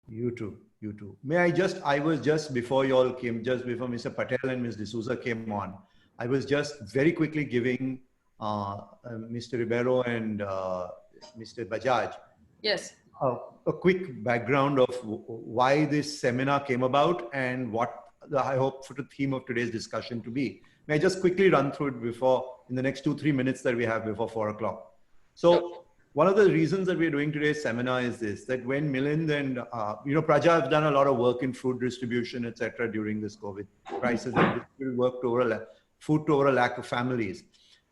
You too. You too. I was just before you all came, just before Mr. Patel and Ms. D'Souza came on, I was just very quickly giving Mr. Ribeiro and Mr. Bajaj Yes. a quick background of why this seminar came about and what I hope for the theme of today's discussion to be. May I just quickly run through it in the next 2-3 minutes that we have before 4 o'clock. So one of the reasons that we're doing today's seminar is this, that when Milind and, Praja have done a lot of work in food distribution, etc. during this COVID crisis, and worked food to over a lakh of families.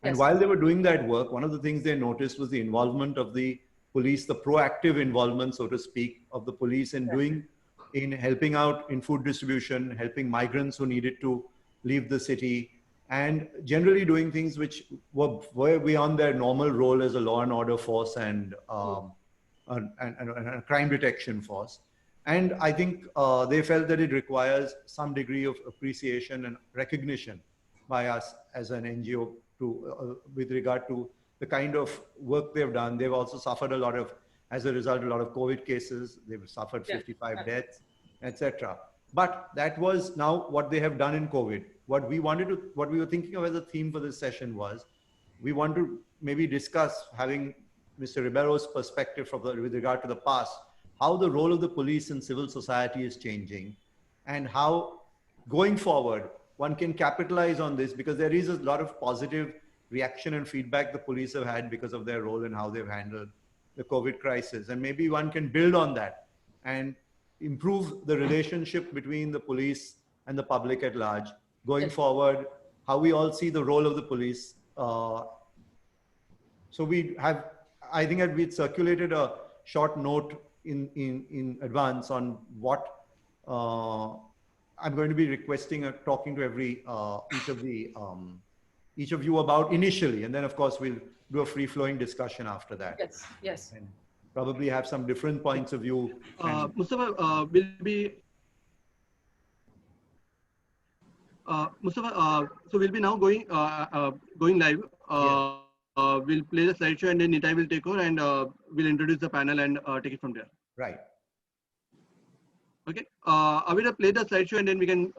And while they were doing that work, one of the things they noticed was the involvement of the police, the proactive involvement, so to speak, of the police in helping out in food distribution, helping migrants who needed to leave the city, and generally doing things which were beyond their normal role as a law and order force and a crime detection force. And I think they felt that it requires some degree of appreciation and recognition by us as an NGO with regard to the kind of work they've done. They've also suffered as a result, a lot of COVID cases. They've suffered 55 deaths, etc. But that was now what they have done in COVID. What we were thinking of as a theme for this session was, we want to maybe discuss, having Mr. Ribeiro's perspective with regard to the past, how the role of the police in civil society is changing, and how going forward one can capitalize on this, because there is a lot of positive reaction and feedback the police have had because of their role and how they've handled the COVID crisis. And maybe one can build on that and improve the relationship between the police and the public at large going forward, how we all see the role of the police. So I think we'd circulated a short note in advance on what I'm going to be requesting, talking to each of you about initially, and then of course we'll do a free-flowing discussion after that. Yes. And probably have some different points of view. Mustafa will be. Mustafa, so we'll be now going live. We'll play the slideshow and then Nitai will take over and we'll introduce the panel and take it from there. Right. Okay. I will play the slideshow and then we can.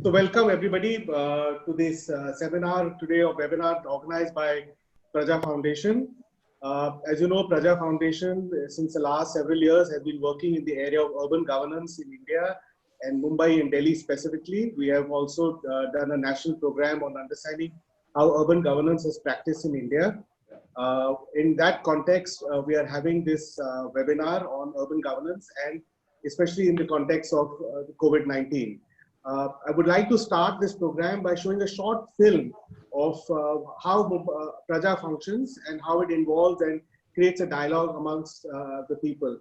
So welcome everybody to this seminar today, or webinar organized by Praja Foundation. As you know, Praja Foundation since the last several years has been working in the area of urban governance in India and Mumbai and Delhi specifically. We have also done a national program on understanding how urban governance is practiced in India. In that context, we are having this webinar on urban governance, and especially in the context of COVID-19. I would like to start this program by showing a short film of how Praja functions and how it involves and creates a dialogue amongst the people.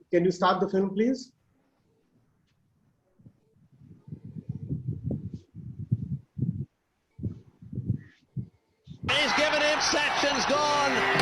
Can you start the film, please? He's given him, section's gone.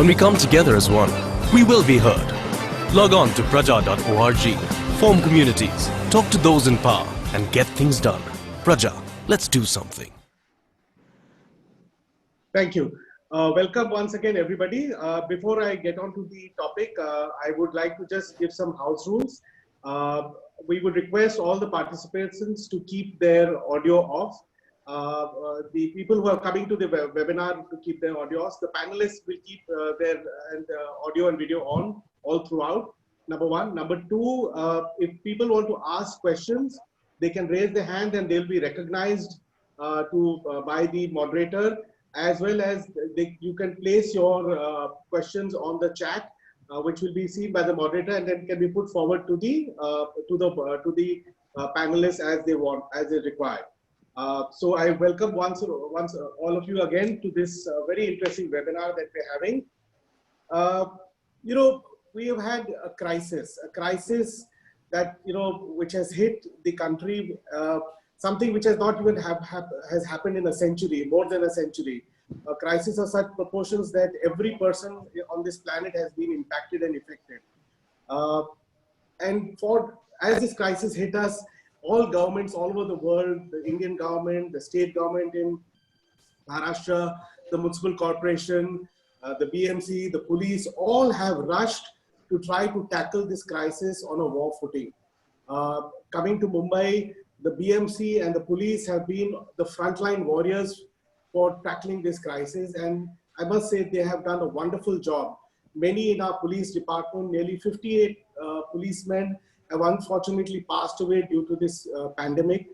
we come together as one, we will be heard. Log on to praja.org, form communities, talk to those in power, and get things done. Praja, let's do something. Thank you. Welcome once again, everybody. Before I get on to the topic, I would like to just give some house rules. We would request all the participants to keep their audio off. The people who are coming to the webinar to keep their audio off. The panelists will keep their audio and video on all throughout. Number one. Number two, if people want to ask questions, they can raise their hand and they'll be recognized by the moderator, as well as you can place your questions on the chat, which will be seen by the moderator and then can be put forward to the panelists as they want, as they require. So I welcome once all of you again to this very interesting webinar that we're having. You know, we have had a crisis that, you know, which has hit the country, something which has not even has happened in a century, more than a century. A crisis of such proportions that every person on this planet has been impacted and affected. And as this crisis hit us, all governments all over the world, the Indian government, the state government in Maharashtra, the municipal corporation, the BMC, the police, all have rushed to try to tackle this crisis on a war footing. Coming to Mumbai, the BMC and the police have been the frontline warriors for tackling this crisis, and I must say they have done a wonderful job. Many in our police department, nearly 58 policemen have unfortunately passed away due to this pandemic,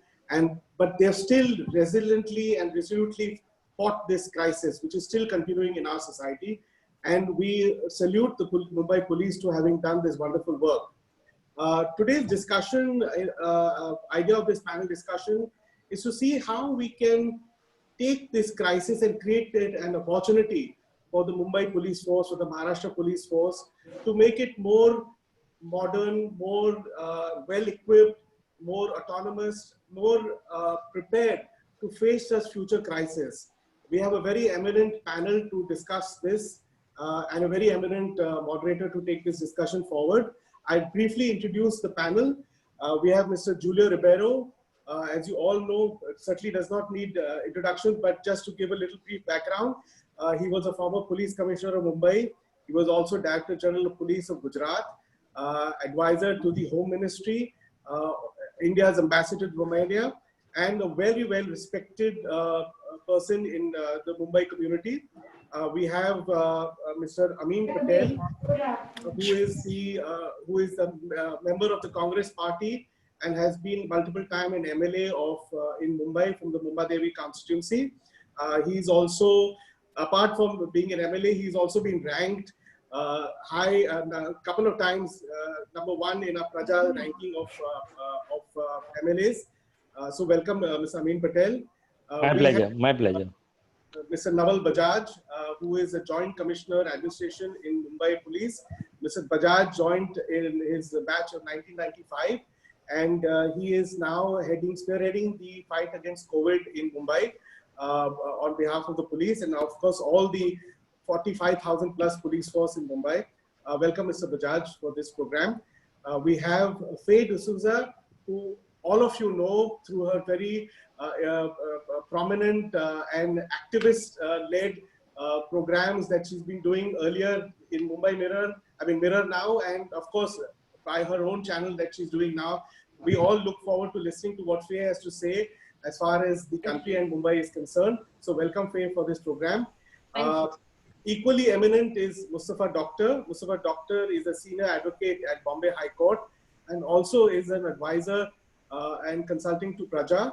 but they have still resiliently and resolutely fought this crisis, which is still continuing in our society. And we salute the Mumbai police to having done this wonderful work. Today's discussion, idea of this panel discussion is to see how we can take this crisis and create an opportunity for the Mumbai police force, or the Maharashtra police force, to make it more modern, more well-equipped, more autonomous, more prepared to face such future crises. We have a very eminent panel to discuss this and a very eminent moderator to take this discussion forward. I'll briefly introduce the panel. We have Mr. Julio Ribeiro. As you all know, it certainly does not need introduction, but just to give a little brief background, he was a former police commissioner of Mumbai. He was also Director General of Police of Gujarat, advisor to the Home Ministry, India's ambassador to Romania, and a very well respected person in the Mumbai community. We have Mr. Amin Patel, who is a member of the Congress party and has been multiple time an MLA of in Mumbai from the Mumbai constituency. He's also, apart from being an MLA, he's also been ranked high a couple of times, #1 in a Praja ranking of MLAs. So welcome, Mr. Amin Patel. My pleasure. Mr. Naval Bajaj, who is a Joint Commissioner Administration in Mumbai Police. Mr. Bajaj joined in his batch of 1995, and he is now spearheading the fight against COVID in Mumbai on behalf of the police, and of course all the 45,000 plus police force in Mumbai. Welcome, Mr. Bajaj, for this program. We have Faye D'Souza, who all of you know through her very prominent and activist-led programs that she's been doing earlier in Mumbai Mirror, Mirror Now, and of course by her own channel that she's doing now. We all look forward to listening to what Faye has to say as far as the country and Mumbai is concerned. So welcome, Faye, for this program. Equally eminent is Mustafa Doctor. Mustafa Doctor is a senior advocate at Bombay High Court and also is an advisor and consulting to Praja.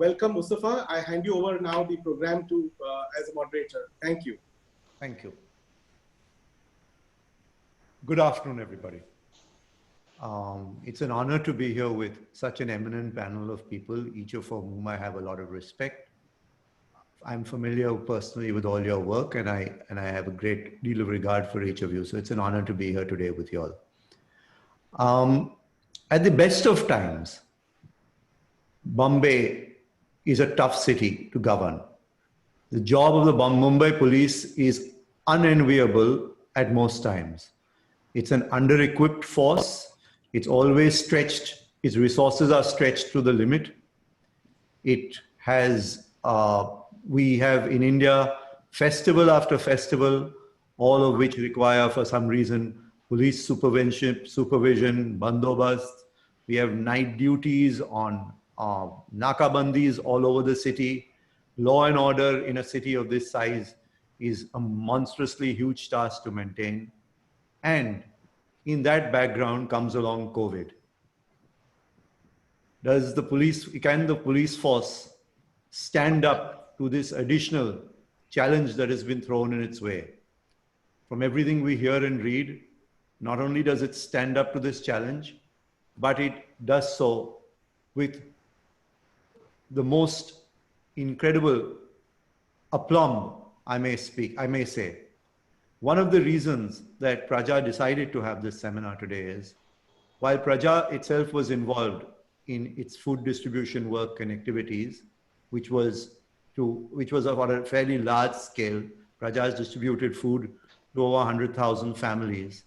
Welcome, Mustafa. I hand you over now the program to as a moderator. Thank you. Thank you. Good afternoon, everybody. It's an honor to be here with such an eminent panel of people, each of whom I have a lot of respect. I'm familiar personally with all your work, and I have a great deal of regard for each of you. So it's an honor to be here today with you all. At the best of times, Bombay is a tough city to govern. The job of the Mumbai police is unenviable at most times. It's an under-equipped force. It's always stretched. Its resources are stretched to the limit. It has, we have in India festival after festival, all of which require for some reason police supervision, bandobast. We have night duties on nakabandis all over the city. Law and order in a city of this size is a monstrously huge task to maintain. And in that background comes along COVID. Can the police force stand up to this additional challenge that has been thrown in its way? From everything we hear and read, not only does it stand up to this challenge, but it does so with the most incredible aplomb, I may say. One of the reasons that Praja decided to have this seminar today is, while Praja itself was involved in its food distribution work and activities, which was on a fairly large scale, Praja has distributed food to over 100,000 families.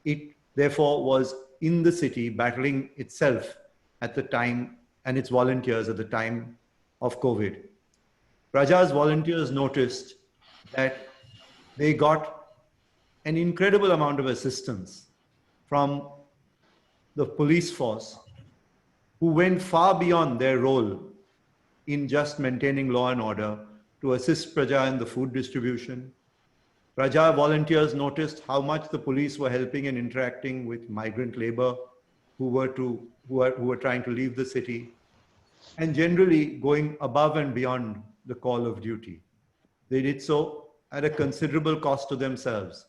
It therefore was in the city battling itself at the time and its volunteers at the time of COVID. Praja's volunteers noticed that they got an incredible amount of assistance from the police force, who went far beyond their role in just maintaining law and order to assist Praja in the food distribution. Praja volunteers noticed how much the police were helping and interacting with migrant labor who were trying to leave the city, and generally going above and beyond the call of duty. They did so at a considerable cost to themselves.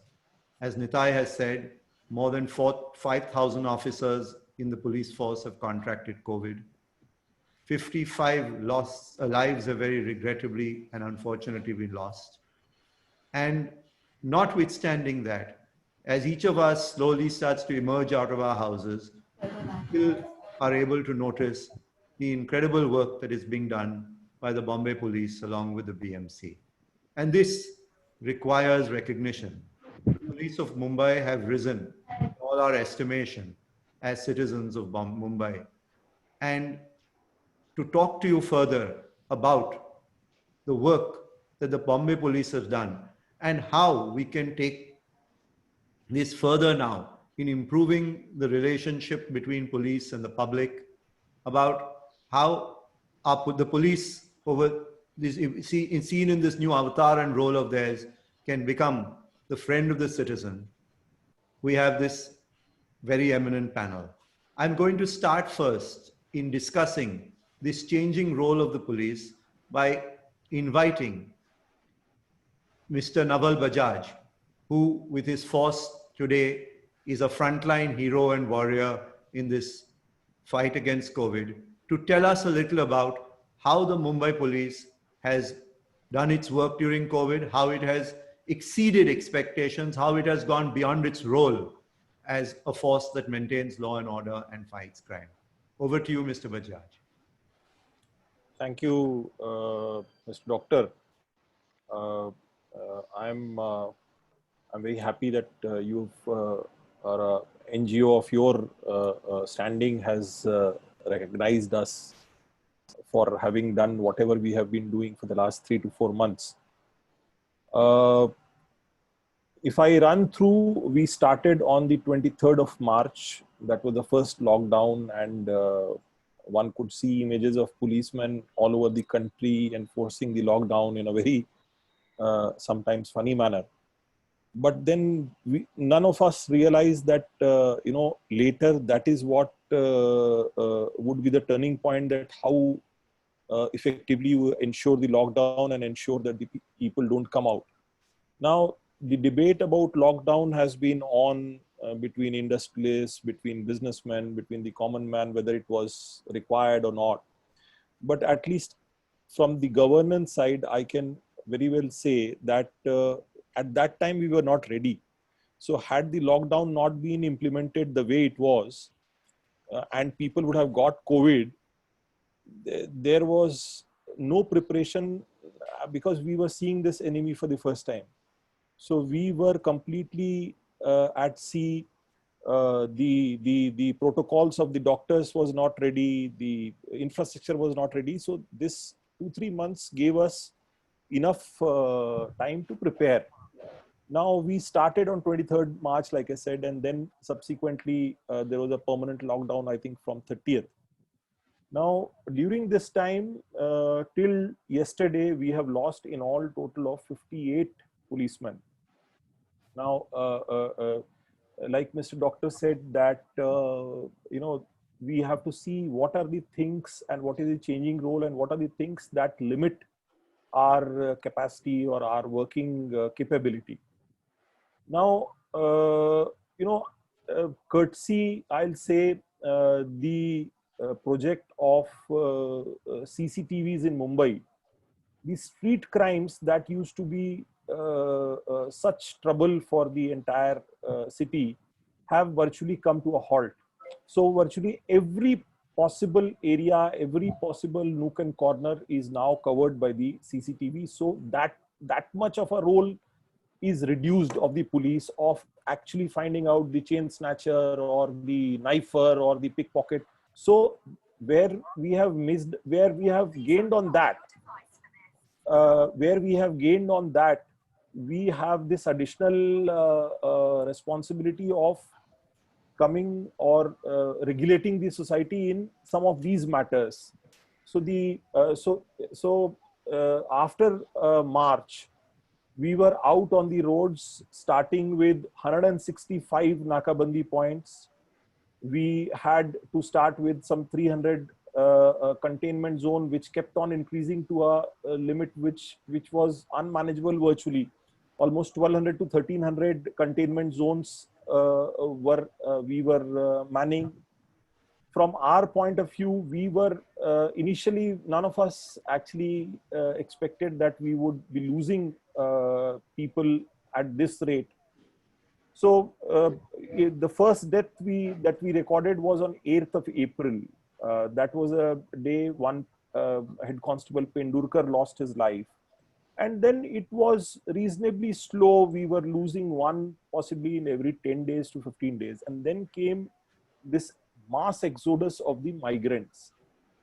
As Nitai has said, more than 5,000 officers in the police force have contracted COVID. 55 lives have very regrettably and unfortunately been lost. And notwithstanding that, as each of us slowly starts to emerge out of our houses, we are able to notice the incredible work that is being done by the Bombay Police along with the BMC. And this requires recognition. The police of Mumbai have risen in all our estimation as citizens of Mumbai. And to talk to you further about the work that the Bombay Police has done and how we can take this further now in improving the relationship between police and the public, about how the police over this, seen in this new avatar and role of theirs, can become the friend of the citizen. We have this very eminent panel. I'm going to start first in discussing this changing role of the police by inviting Mr. Naval Bajaj, who with his force today is a frontline hero and warrior in this fight against COVID, to tell us a little about how the Mumbai Police has done its work during COVID, how it has exceeded expectations, how it has gone beyond its role as a force that maintains law and order and fights crime. Over to you, Mr. Bajaj. Thank you, Mr. Doctor. I'm very happy that you've or NGO of your standing has recognized us for having done whatever we have been doing for the last 3 to 4 months. If I run through, we started on the 23rd of March. That was the first lockdown, and one could see images of policemen all over the country enforcing the lockdown in a very sometimes funny manner. But then none of us realized that, later that is what would be the turning point, that how effectively you ensure the lockdown and ensure that the people don't come out. Now, the debate about lockdown has been on between industrialists, between businessmen, between the common man, whether it was required or not. But at least from the governance side, I can very well say that at that time we were not ready. So had the lockdown not been implemented the way it was, and people would have got COVID, there was no preparation, because we were seeing this enemy for the first time. So we were completely at sea. The protocols of the doctors was not ready. The infrastructure was not ready. So this 2-3 months gave us enough time to prepare. Now we started on 23rd March, like I said, and then subsequently there was a permanent lockdown, I think from 30th. Now, during this time, till yesterday, we have lost in all total of 58 policemen. Now, like Mr. Doctor said that, we have to see what are the things and what is the changing role and what are the things that limit our capacity or our working capability. Now, courtesy, I'll say the project of CCTVs in Mumbai, the street crimes that used to be such trouble for the entire city have virtually come to a halt. So virtually every possible area, every possible nook and corner is now covered by the CCTV. So that much of a role is reduced of the police of actually finding out the chain snatcher or the knifer or the pickpocket. So where we have missed, where we have gained on that, we have this additional responsibility of coming or regulating the society in some of these matters. So after March, we were out on the roads starting with 165 Nakabandi points. We had to start with some 300 containment zone, which kept on increasing to a limit which was unmanageable virtually. Almost 1200 to 1300 containment zones we were manning. From our point of view, we were initially, none of us actually expected that we would be losing people at this rate. So the first death that we recorded was on 8th of April. That was a day one head constable Pendurkar lost his life. And then it was reasonably slow. We were losing one possibly in every 10 days to 15 days. And then came this mass exodus of the migrants.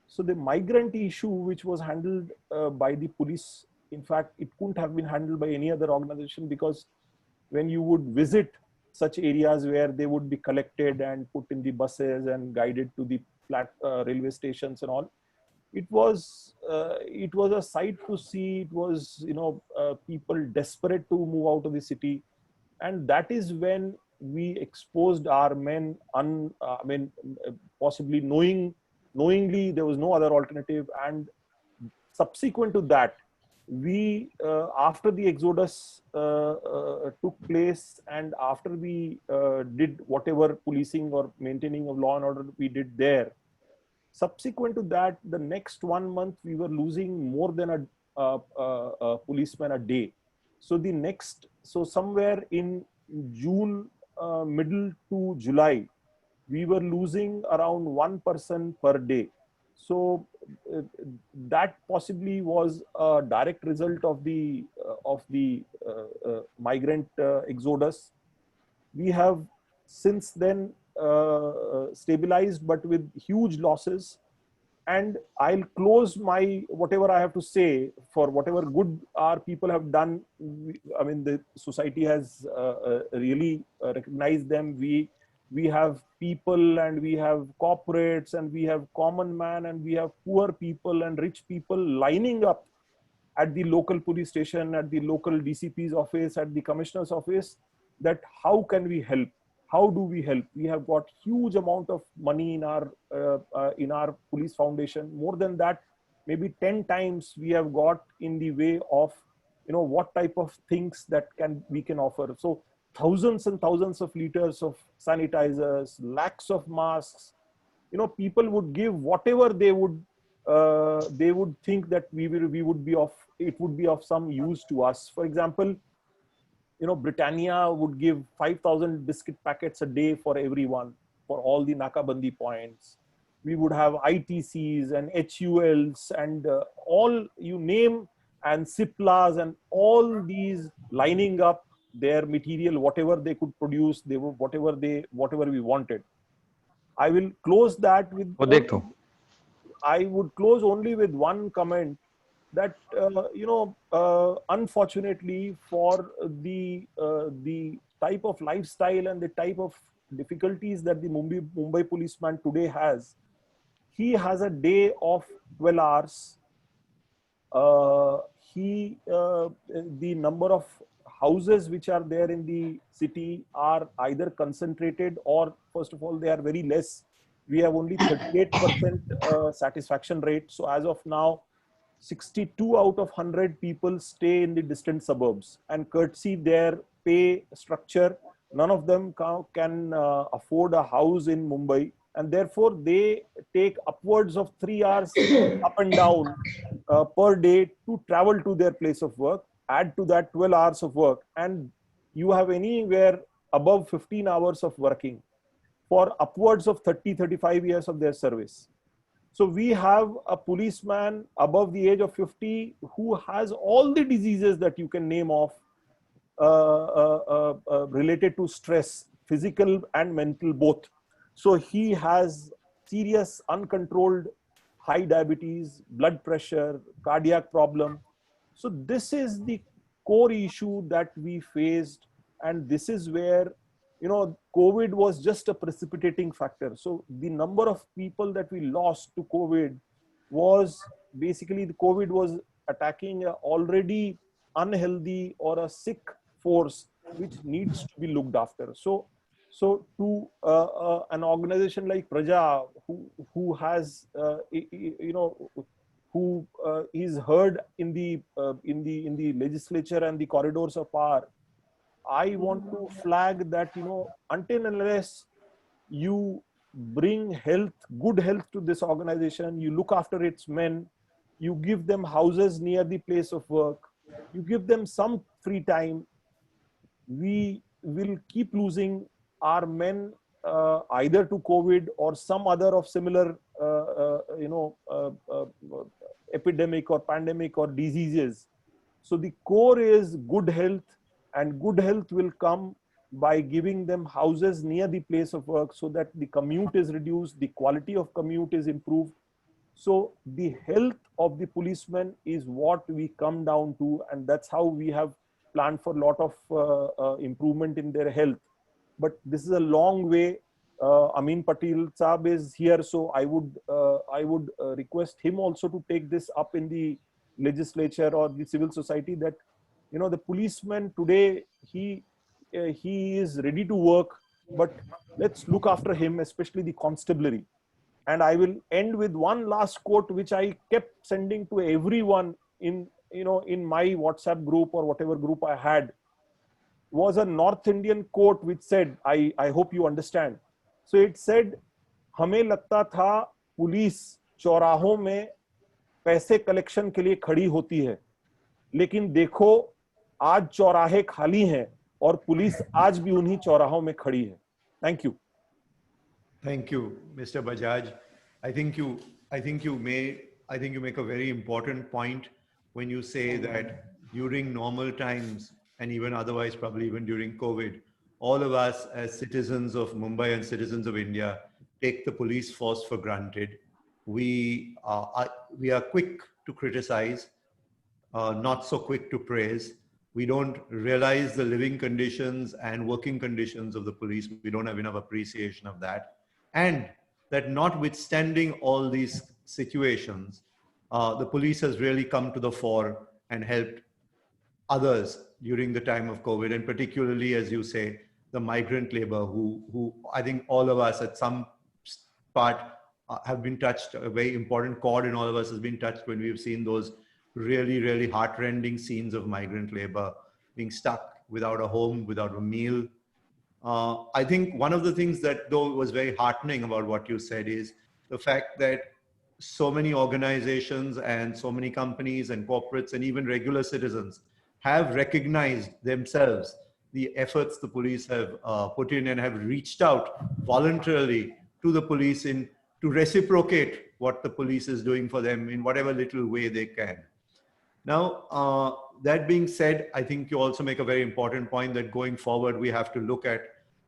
So the migrant issue, which was handled by the police, in fact, it couldn't have been handled by any other organization, because when you would visit such areas where they would be collected and put in the buses and guided to the railway stations and all, it was a sight to see. It was, people desperate to move out of the city. And that is when we exposed our men, possibly knowingly there was no other alternative. And subsequent to that, we, after the exodus took place, and after we did whatever policing or maintaining of law and order we did there, subsequent to that, the next 1 month, we were losing more than a policeman a day. So somewhere in June, middle to July, we were losing around one person per day. So that possibly was a direct result of the migrant exodus. We have since then stabilized, but with huge losses. And I'll close my whatever I have to say for whatever good our people have done. The society has really recognized them. We have people, and we have corporates, and we have common man, and we have poor people and rich people lining up at the local police station, at the local DCP's office, at the commissioner's office, that how can we help? How do we help? We have got huge amount of money in our police foundation. More than that, maybe 10 times we have got in the way of, what type of things that we can offer. So thousands and thousands of liters of sanitizers, lakhs of masks. People would give whatever they would think that it would be of some use to us. For example, Britannia would give 5,000 biscuit packets a day for everyone, for all the Nakabandi points. We would have ITCs and HULs and all you name, and Ciplas, and all these lining up their material, whatever they could produce, they were whatever we wanted. I will close that with. I would close only with one comment that unfortunately for the type of lifestyle and the type of difficulties that the Mumbai policeman today has, he has a day of 12 hours. The number of houses which are there in the city are either concentrated or, first of all, they are very less. We have only 38% satisfaction rate. So as of now, 62 out of 100 people stay in the distant suburbs, and courtesy their pay structure, none of them can afford a house in Mumbai, and therefore they take upwards of 3 hours up and down per day to travel to their place of work. Add to that 12 hours of work, and you have anywhere above 15 hours of working for upwards of 30-35 years of their service. So we have a policeman above the age of 50 who has all the diseases that you can name off related to stress, physical and mental both. So he has serious uncontrolled high diabetes, blood pressure, cardiac problem. So this is the core issue that we faced, and this is where COVID was just a precipitating factor. So the number of people that we lost to COVID was basically, the COVID was attacking an already unhealthy or a sick force which needs to be looked after. So to an organization like Praja, who has who is heard in the legislature and the corridors of power, I want to flag that, until and unless you bring good health to this organization, you look after its men, you give them houses near the place of work, you give them some free time, we will keep losing our men either to COVID or some other of similar, epidemic or pandemic or diseases. So the core is good health, and good health will come by giving them houses near the place of work so that the commute is reduced, the quality of commute is improved. So the health of the policemen is what we come down to, and that's how we have planned for a lot of improvement in their health. But this is a long way. Amin Patil Saab is here, so I would request him also to take this up in the legislature or the civil society, that the policeman today, he is ready to work, but let's look after him, especially the constabulary. And I will end with one last quote, which I kept sending to everyone in my WhatsApp group or whatever group I had. Was a North Indian quote which said, I hope you understand. So it said, हमें लगता था police चौराहों में पैसे collection के लिए खड़ी होती है, लेकिन देखो आज चौराहे खाली हैं और पुलिस आज भी उन्हीं चौराहों में खड़ी है. Thank you. Thank you, Mr. Bajaj. I think you make a very important point when you say that during normal times, and even otherwise, probably even during COVID, all of us as citizens of Mumbai and citizens of India take the police force for granted. We are quick to criticize, not so quick to praise. We don't realize the living conditions and working conditions of the police. We don't have enough appreciation of that. And that notwithstanding all these situations, the police has really come to the fore and helped others during the time of COVID, and particularly, as you say, the migrant labor who I think all of us at some part have been touched. A very important chord in all of us has been touched when we've seen those really, really heartrending scenes of migrant labor being stuck without a home, without a meal. I think one of the things that though was very heartening about what you said is the fact that so many organizations and so many companies and corporates and even regular citizens have recognized themselves the efforts the police have put in and have reached out voluntarily to the police to reciprocate what the police is doing for them in whatever little way they can. Now, that being said, I think you also make a very important point that going forward, we have to look at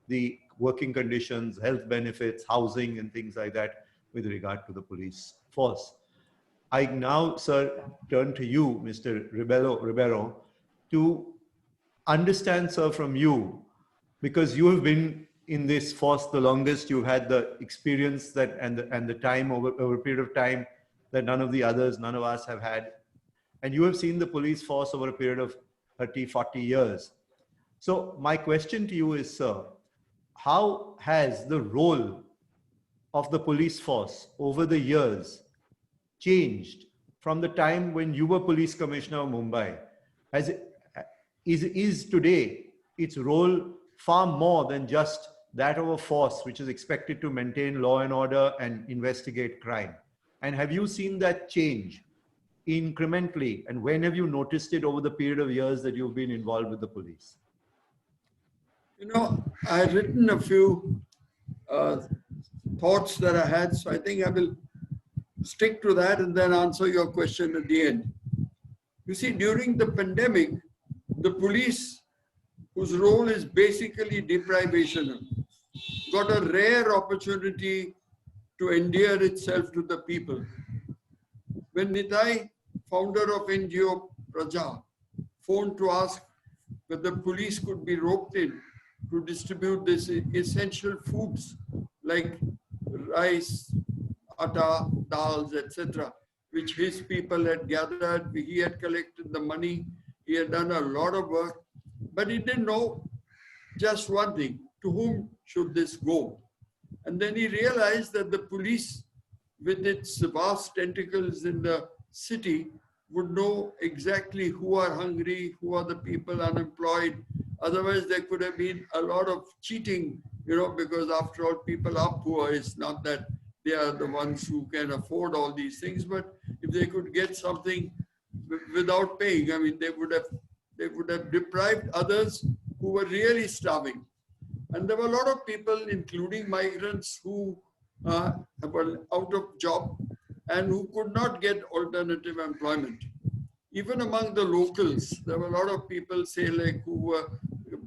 the working conditions, health benefits, housing, and things like that with regard to the police force. I now, sir, turn to you, Mr. Ribeiro, to understand, sir, from you, because you have been in this force the longest, you've had the experience that and the time over a period of time that none of us have had. And you have seen the police force over a period of 30, 40 years. So my question to you is, sir, how has the role of the police force over the years changed from the time when you were police commissioner of Mumbai? Is today its role far more than just that of a force which is expected to maintain law and order and investigate crime? And have you seen that change incrementally? And when have you noticed it over the period of years that you've been involved with the police? You know, I had written a few thoughts that I had, so I think I will stick to that and then answer your question at the end. You see, during the pandemic, the police, whose role is basically deprivation, got a rare opportunity to endear itself to the people. When Nitai, founder of NGO Praja, phoned to ask whether police could be roped in to distribute these essential foods like rice, atta, dals, etc., which his people had gathered, he had collected the money, he had done a lot of work, but he didn't know just one thing: to whom should this go? And then he realized that the police, with its vast tentacles in the city, would know exactly who are hungry, who are the people unemployed. Otherwise, there could have been a lot of cheating, you know, because after all, people are poor. It's not that they are the ones who can afford all these things, but if they could get something without paying, I mean, they would have deprived others who were really starving. And there were a lot of people, including migrants, who were out of job and who could not get alternative employment. Even among the locals, there were a lot of people, say, like, who were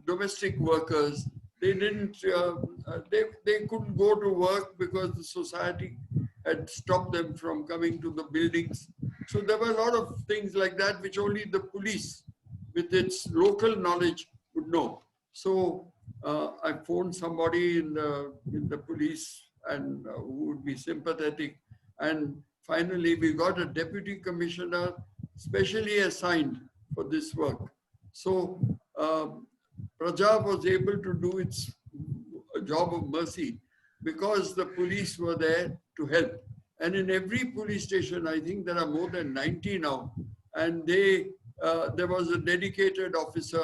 domestic workers. They didn't, they couldn't go to work because the society had stopped them from coming to the buildings. So there were a lot of things like that, which only the police, with its local knowledge, would know. So I phoned somebody in the police and who would be sympathetic. And finally, we got a deputy commissioner specially assigned for this work. So Praja was able to do its job of mercy because the police were there to help. And in every police station, I think there are more than 90 now, and there was a dedicated officer.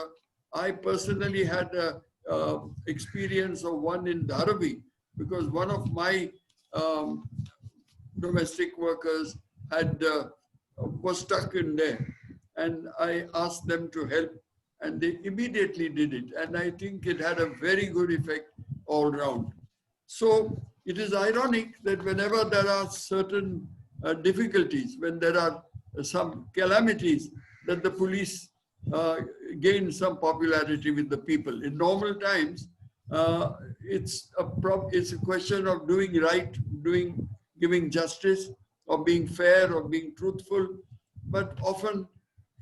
I personally had an experience of one in Dharavi, because one of my domestic workers was stuck in there, and I asked them to help, and they immediately did it. And I think it had a very good effect all round. So it is ironic that whenever there are certain difficulties, when there are some calamities, that the police gain some popularity with the people. In normal times, it's a question of doing right, giving justice, or being fair, or being truthful. But often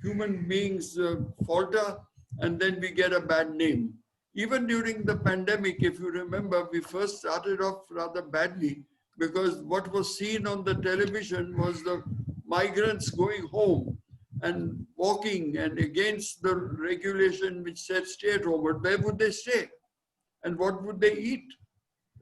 human beings falter, and then we get a bad name. Even during the pandemic, if you remember, we first started off rather badly, because what was seen on the television was the migrants going home and walking and against the regulation which said stay at home. But where would they stay? And what would they eat?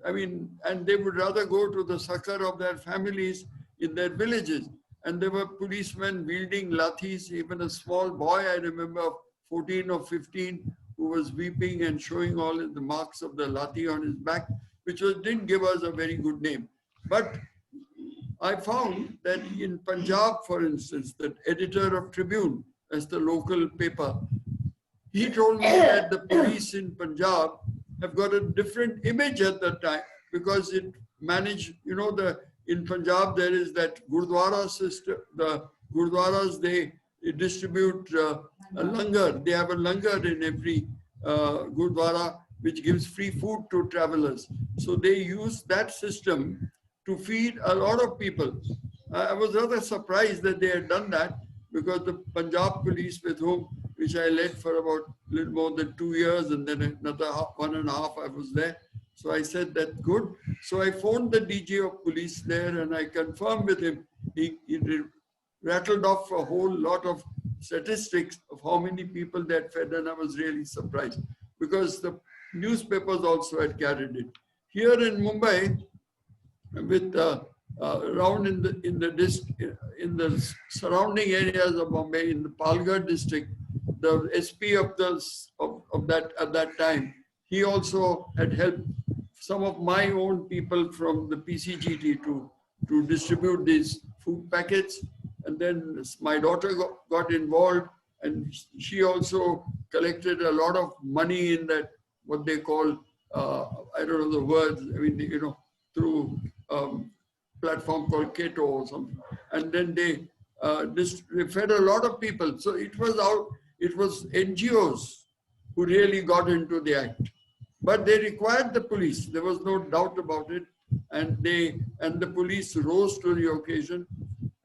I mean, and they would rather go to the succor of their families in their villages. And there were policemen wielding lathis. Even a small boy, I remember, 14 or 15, who was weeping and showing all the marks of the lathi on his back, which didn't give us a very good name. But I found that in Punjab, for instance, the editor of Tribune, as the local paper, he told me that the police in Punjab have got a different image at the time, because it managed, you know, in Punjab there is that Gurdwara system. The Gurdwaras, distribute a langar. They have a langar in every Gurdwara, which gives free food to travelers. So they use that system to feed a lot of people. I was rather surprised that they had done that, because the Punjab police, which I led for about a little more than 2 years, and then another 1.5 I was there. So I said, that's good. So I phoned the DG of police there and I confirmed with him. He rattled off a whole lot of statistics of how many people they had fed, and I was really surprised because the newspapers also had carried it. Here in Mumbai, with around in the surrounding areas of Bombay, in the Palghar district, the SP of that at that time, he also had helped some of my own people from the PCGT to distribute these food packets. And then my daughter got involved, and she also collected a lot of money in that, what they call, I don't know the words, I mean, you know, through platform called Keto or something. And then they fed a lot of people. So it was NGOs who really got into the act. But they required the police. There was no doubt about it. And the police rose to the occasion.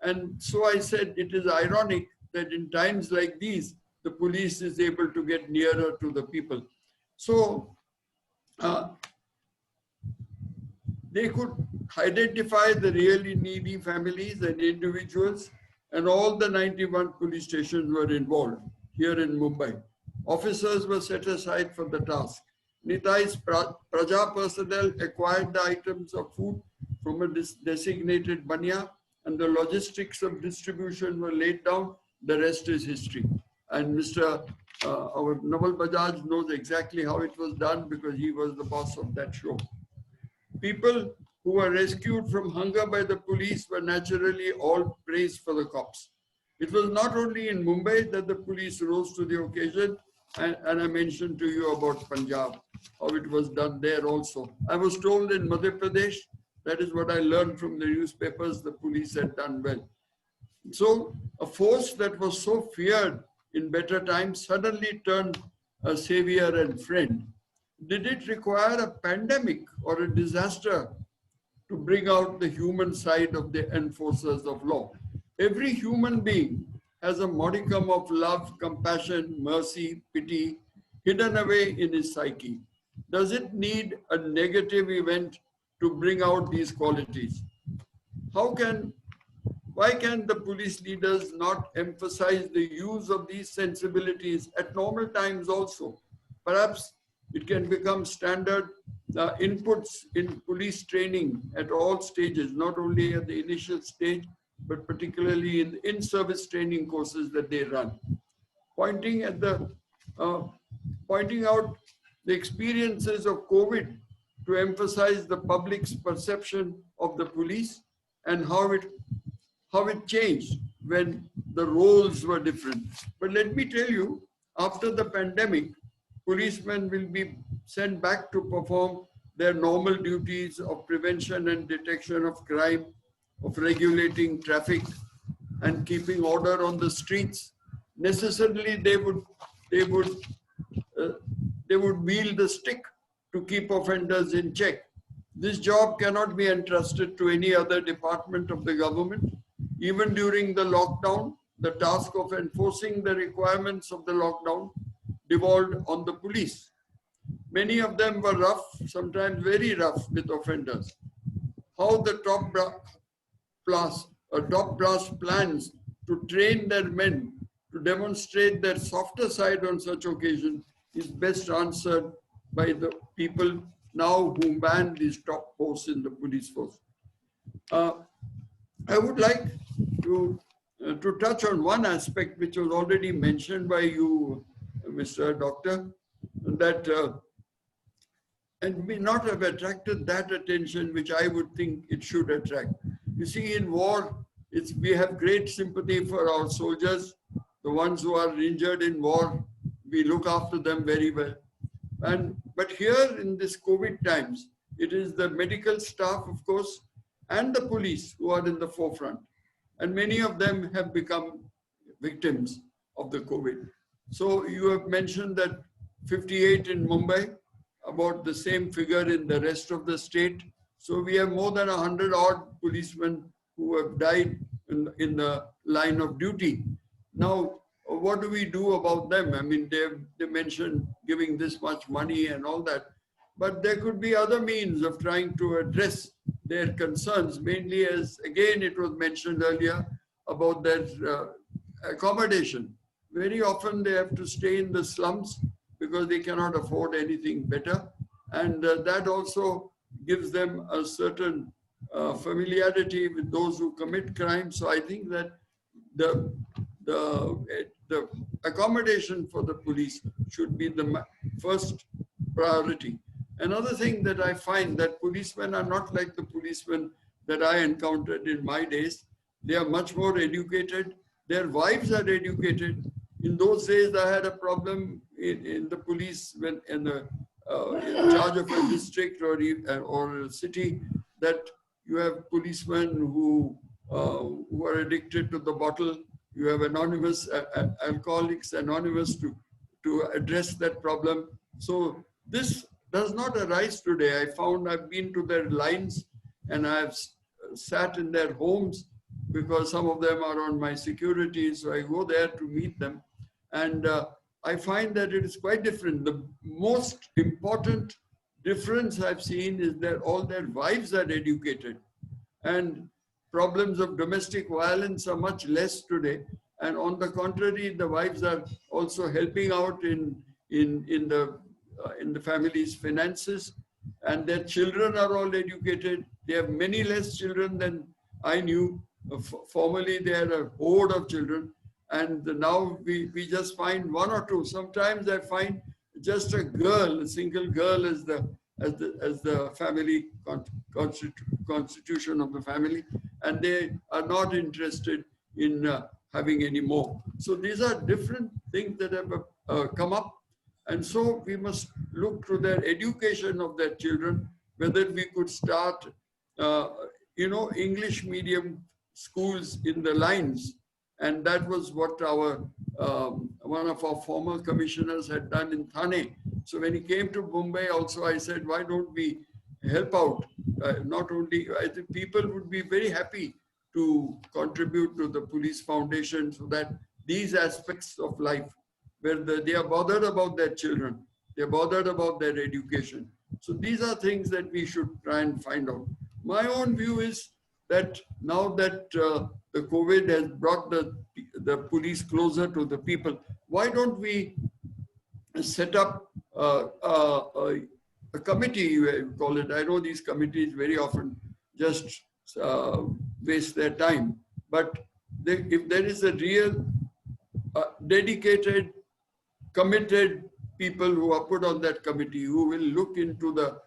And so I said, it is ironic that in times like these, the police is able to get nearer to the people. So they could identify the really needy families and individuals, and all the 91 police stations were involved here in Mumbai. Officers were set aside for the task. Nitai's Praja personnel acquired the items of food from a designated banya, and the logistics of distribution were laid down. The rest is history. And our Naval Bajaj knows exactly how it was done, because he was the boss of that show. People who were rescued from hunger by the police were naturally all praised for the cops. It was not only in Mumbai that the police rose to the occasion, and I mentioned to you about Punjab, how it was done there also. I was told in Madhya Pradesh, that is what I learned from the newspapers, the police had done well. So a force that was so feared in better times suddenly turned a savior and friend. Did it require a pandemic or a disaster to bring out the human side of the enforcers of law? Every human being has a modicum of love, compassion, mercy, pity hidden away in his psyche. Does it need a negative event to bring out these qualities? Why can the police leaders not emphasize the use of these sensibilities at normal times also? Perhaps it can become standard inputs in police training at all stages, not only at the initial stage, but particularly in in-service training courses that they run. Pointing out the experiences of COVID to emphasize the public's perception of the police and how it changed when the roles were different. But let me tell you, after the pandemic, policemen will be sent back to perform their normal duties of prevention and detection of crime, of regulating traffic and keeping order on the streets. Necessarily, they would wield the stick to keep offenders in check. This job cannot be entrusted to any other department of the government. Even during the lockdown, the task of enforcing the requirements of the lockdown devolved on the police. Many of them were rough, sometimes very rough with offenders. How the top brass plans to train their men to demonstrate their softer side on such occasion is best answered by the people now who man these top posts in the police force. I would like to touch on one aspect which was already mentioned by you, Mr. Doctor, that and may not have attracted that attention which I would think it should attract. You see, in war, we have great sympathy for our soldiers, the ones who are injured in war. We look after them very well. But here in this COVID times, it is the medical staff, of course, and the police who are in the forefront. And many of them have become victims of the COVID. So you have mentioned that 58 in Mumbai, about the same figure in the rest of the state. So we have more than 100 odd policemen who have died in the line of duty. Now, what do we do about them? I mean, they mentioned giving this much money and all that, but there could be other means of trying to address their concerns, mainly as, again, it was mentioned earlier about their accommodation. Very often they have to stay in the slums because they cannot afford anything better. And that also gives them a certain familiarity with those who commit crimes. So I think that the accommodation for the police should be the first priority. Another thing that I find that policemen are not like the policemen that I encountered in my days. They are much more educated. Their wives are educated. In those days, I had a problem in the police when in charge of a district or a city, that you have policemen who are addicted to the bottle. You have anonymous alcoholics anonymous to address that problem. So this does not arise today. I've been to their lines and I've sat in their homes because some of them are on my security. So I go there to meet them. And I find that it is quite different. The most important difference I've seen is that all their wives are educated, and problems of domestic violence are much less today. And on the contrary, the wives are also helping out in the family's finances, and their children are all educated. They have many less children than I knew. Formerly, they had a horde of children. And now we just find one or two. Sometimes I find just a girl, a single girl as the family constitution of the family, and they are not interested in having any more. So these are different things that have come up. And so we must look to their education of their children, whether we could start, English medium schools in the lines. And that was what our one of our former commissioners had done in Thane. So when he came to Mumbai also, I said, why don't we help out? Not only, I think people would be very happy to contribute to the police foundation so that these aspects of life, where they are bothered about their children, they're bothered about their education. So these are things that we should try and find out. My own view is that now that the COVID has brought the police closer to the people, why don't we set up a committee, you call it. I know these committees very often just waste their time, but if there is a real dedicated, committed people who are put on that committee, who will look into the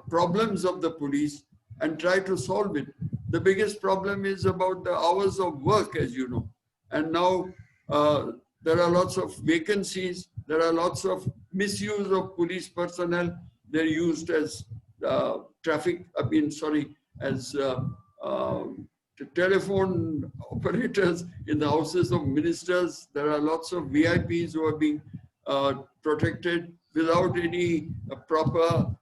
problems of the police and try to solve it. The biggest problem is about the hours of work, as you know. And now there are lots of vacancies. There are lots of misuse of police personnel. They're used as as telephone operators in the houses of ministers. There are lots of VIPs who are being protected without any proper,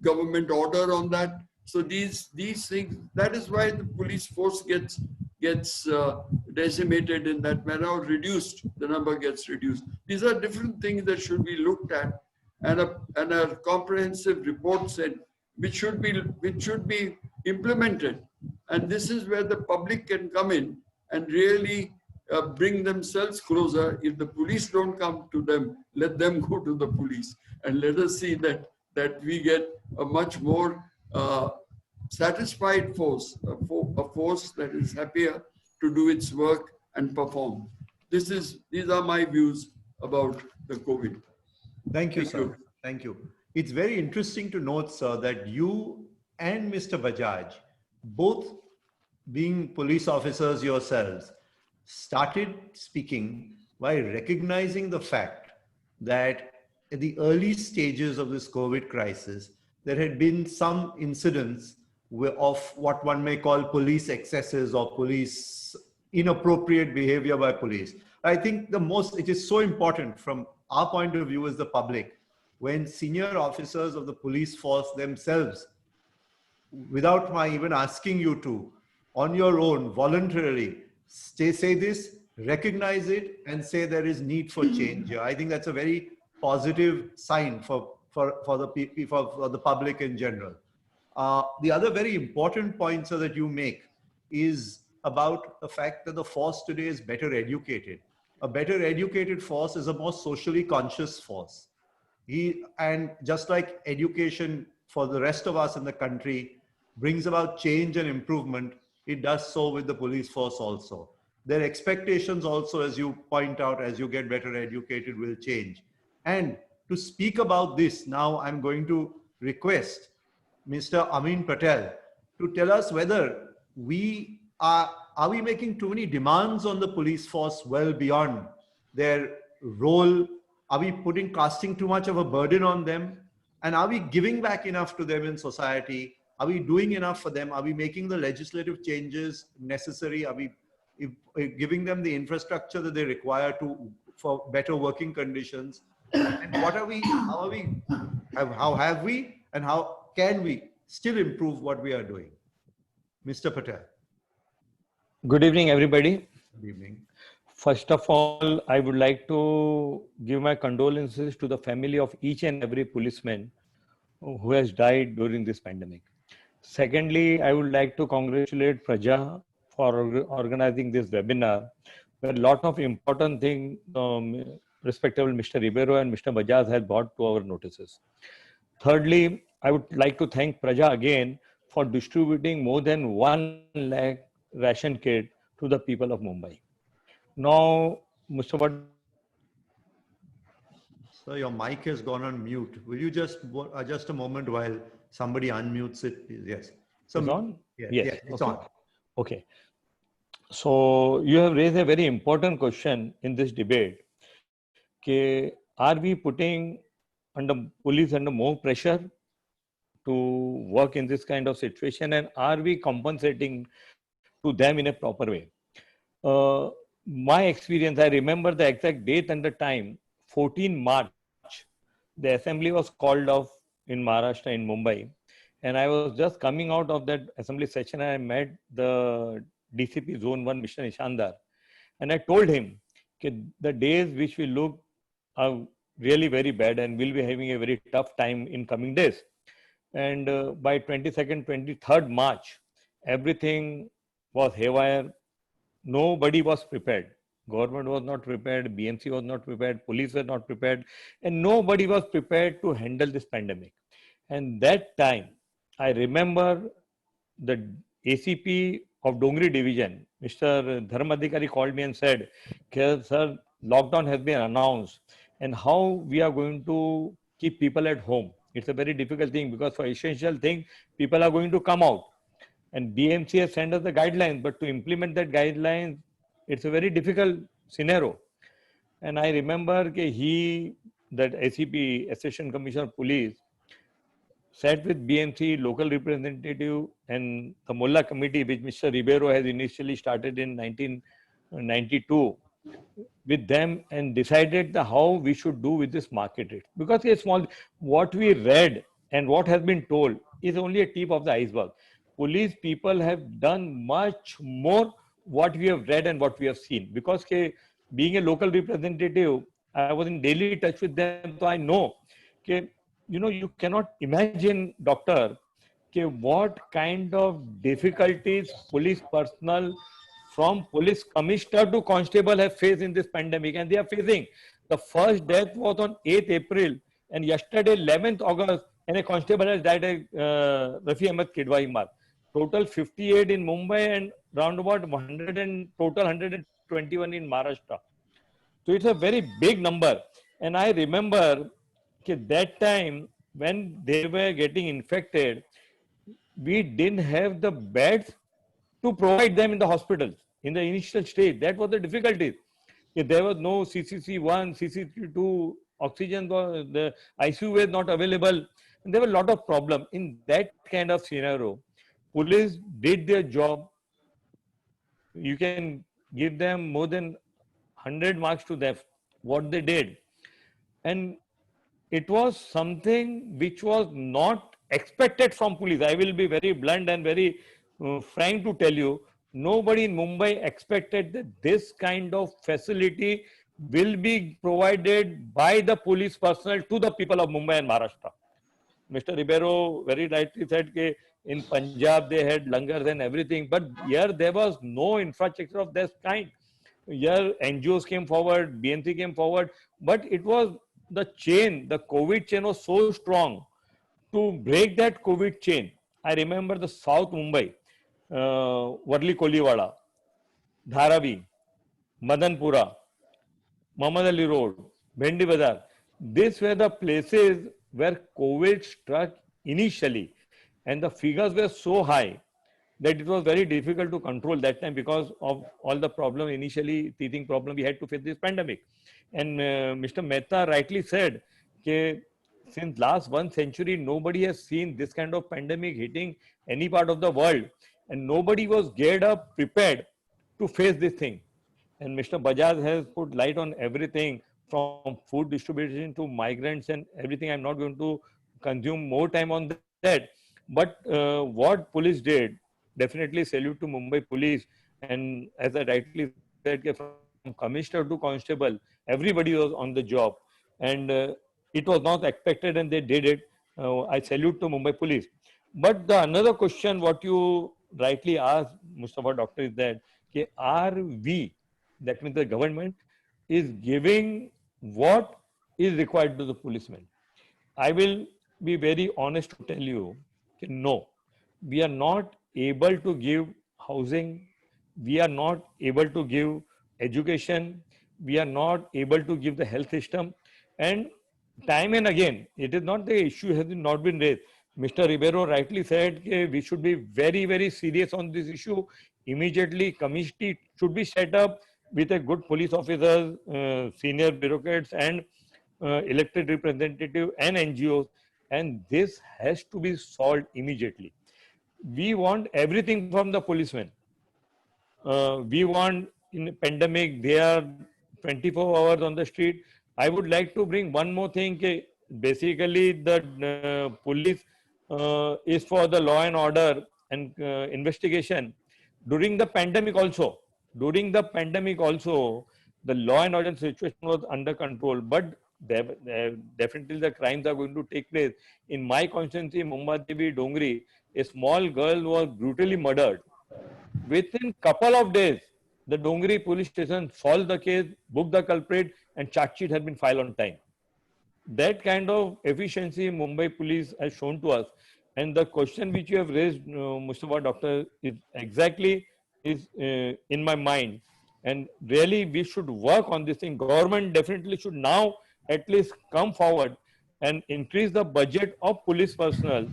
government order on that. So these things, that is why the police force gets decimated in that manner, or reduced, the number gets reduced. These are different things that should be looked at, and a comprehensive report said, which should be implemented. And this is where the public can come in and really bring themselves closer. If the police don't come to them, let them go to the police, and let us see that we get a much more satisfied force, a force that is happier to do its work and perform. These are my views about the COVID. Thank you, sir. Thank you. It's very interesting to note, sir, that you and Mr. Bajaj, both being police officers yourselves, started speaking by recognizing the fact that at the early stages of this COVID crisis, there had been some incidents of what one may call police excesses or police inappropriate behavior by police. I think it is so important from our point of view as the public, when senior officers of the police force themselves, without my even asking you to, on your own, voluntarily, say this, recognize it, and say there is need for change here. I think that's a very positive sign for the public in general. The other very important point, sir, that you make is about the fact that the force today is better educated. A better educated force is a more socially conscious force. And just like education for the rest of us in the country brings about change and improvement, it does so with the police force also. Their expectations also, as you point out, as you get better educated, will change. And to speak about this, now I'm going to request Mr. Amin Patel to tell us whether are we making too many demands on the police force well beyond their role? Are we casting too much of a burden on them? And are we giving back enough to them in society? Are we doing enough for them? Are we making the legislative changes necessary? Are we giving them the infrastructure that they require for better working conditions? And how have we, and how can we still improve what we are doing? Mr. Patel. Good evening, everybody. Good evening. First of all, I would like to give my condolences to the family of each and every policeman who has died during this pandemic. Secondly, I would like to congratulate Praja for organizing this webinar, where a lot of important things respectable Mr. Ribeiro and Mr. Bajaj has brought to our notices. Thirdly, I would like to thank Praja again for distributing more than 1 lakh ration kit to the people of Mumbai. Now, Mr. Bhatt. Sir, your mic has gone on mute. Will you just a moment while somebody unmutes it? Yes. So, it's on? Yes, it's okay. on. Okay. So, you have raised a very important question in this debate. Are we putting police under more pressure to work in this kind of situation, and are we compensating to them in a proper way? My experience, I remember the exact date and the time, 14 March, the assembly was called off in Maharashtra, in Mumbai. And I was just coming out of that assembly session, and I met the DCP Zone 1, Mr. Nishandar. And I told him that the days which we look are really very bad, and we'll be having a very tough time in coming days. And by 22nd, 23rd March, everything was haywire. Nobody was prepared. Government was not prepared. BMC was not prepared. Police were not prepared. And nobody was prepared to handle this pandemic. And that time, I remember the ACP of Dongri Division, Mr. Dharmadhikari, called me and said, sir, lockdown has been announced. And how we are going to keep people at home? It's a very difficult thing, because for essential thing, people are going to come out. And BMC has sent us the guidelines, but to implement that guidelines, it's a very difficult scenario. And I remember that ACP, Assistant Commissioner of Police, sat with BMC, local representative, and the Mullah committee, which Mr. Ribeiro has initially started in 1992, with them, and decided how we should do with this market rate. Because what we read and what has been told is only a tip of the iceberg. Police people have done much more what we have read and what we have seen. Because being a local representative, I was in daily touch with them, so I know, you cannot imagine, doctor, what kind of difficulties police personnel from police commissioner to constable have faced in this pandemic, and they are facing. The first death was on 8th April, and yesterday, 11th August, and a constable has died at Rafi Ahmed Kidwai. Total 58 in Mumbai and round about 121 in Maharashtra. So it's a very big number. And I remember that time when they were getting infected, we didn't have the beds to provide them in the hospitals in the initial stage. That was the difficulty. There was no CCC1, CCC2, oxygen, the ICU was not available. And there were a lot of problems. In that kind of scenario, police did their job. You can give them more than 100 marks to them, what they did. And it was something which was not expected from police. I will be very blunt and very frank to tell you, nobody in Mumbai expected that this kind of facility will be provided by the police personnel to the people of Mumbai and Maharashtra. Mr. Ribeiro very rightly said that in Punjab they had langars and everything, but here there was no infrastructure of this kind. Here NGOs came forward, BNC came forward, but it was the chain, the COVID chain was so strong. To break that COVID chain, I remember the South Mumbai, Warli Koliwala, Dharavi, Madanpura, Muhammad Ali Road, Bhendi Bazar. These were the places where COVID struck initially, and the figures were so high that it was very difficult to control that time because of all the problem initially, teething problem we had to face this pandemic. And Mr. Mehta rightly said that since last 1 century, nobody has seen this kind of pandemic hitting any part of the world, and nobody was geared up, prepared to face this thing. And Mr. Bajaj has put light on everything from food distribution to migrants and everything. I'm not going to consume more time on that. But what police did, definitely salute to Mumbai police. And as I rightly said, from commissioner to constable, everybody was on the job. And it was not expected and they did it. I salute to Mumbai police. But the another question what you rightly asked, Mustafa Doctor, is that are we, that means the government, is giving what is required to the policemen? I will be very honest to tell you, no, we are not able to give housing, we are not able to give education, we are not able to give the health system. And time and again, it is not the issue has not been raised. Mr. Ribeiro rightly said we should be very, very serious on this issue. Immediately, committee should be set up with a good police officers, senior bureaucrats and elected representative and NGOs, and this has to be solved immediately. We want everything from the policemen. We want in a pandemic, they are 24 hours on the street. I would like to bring one more thing. Basically, the police is for the law and order and investigation. During the pandemic also, the law and order situation was under control, but definitely the crimes are going to take place. In my constituency, Mumbai Devi, Dongri, a small girl was brutally murdered. Within couple of days, the Dongri police station solved the case, booked the culprit, and charge sheet had been filed on time. That kind of efficiency Mumbai police has shown to us. And the question which you have raised, Mustafa Doctor, is exactly in my mind. And really, we should work on this thing. Government definitely should now at least come forward and increase the budget of police personnel.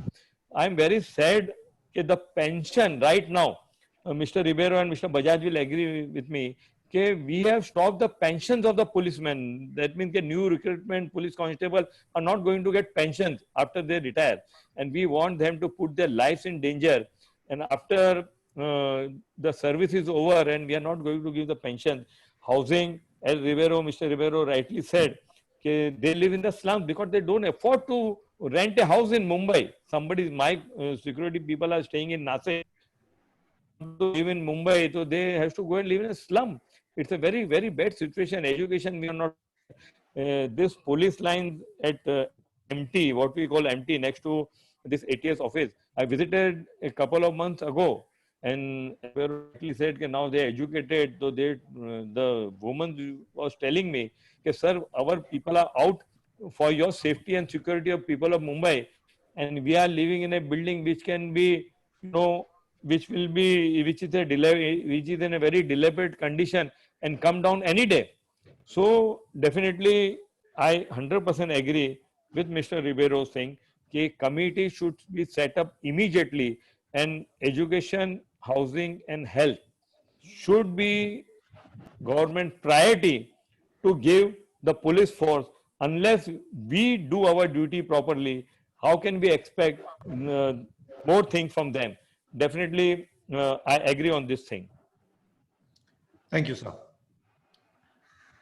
I'm very sad that the pension right now, Mr. Ribeiro and Mr. Bajaj will agree with me, we have stopped the pensions of the policemen. That means the new recruitment police constable are not going to get pensions after they retire. And we want them to put their lives in danger. And after the service is over and we are not going to give the pension, housing, as Mr. Ribeiro rightly said, they live in the slums because they don't afford to rent a house in Mumbai. My security people are staying in Nasik to live in Mumbai, so they have to go and live in a slum. It's a very, very bad situation. Education, we are not. This police line at MT, what we call MT, next to this ATS office, I visited a couple of months ago, and he said that now they are educated. So the woman was telling me, sir, our people are out for your safety and security of people of Mumbai, and we are living in a building which can be, which is in a very dilapidated condition and come down any day. So definitely, I 100% agree with Mr. Ribeiro saying that committee should be set up immediately, and education, housing and health should be government priority to give the police force. Unless we do our duty properly, how can we expect more things from them? Definitely, I agree on this thing. Thank you, sir.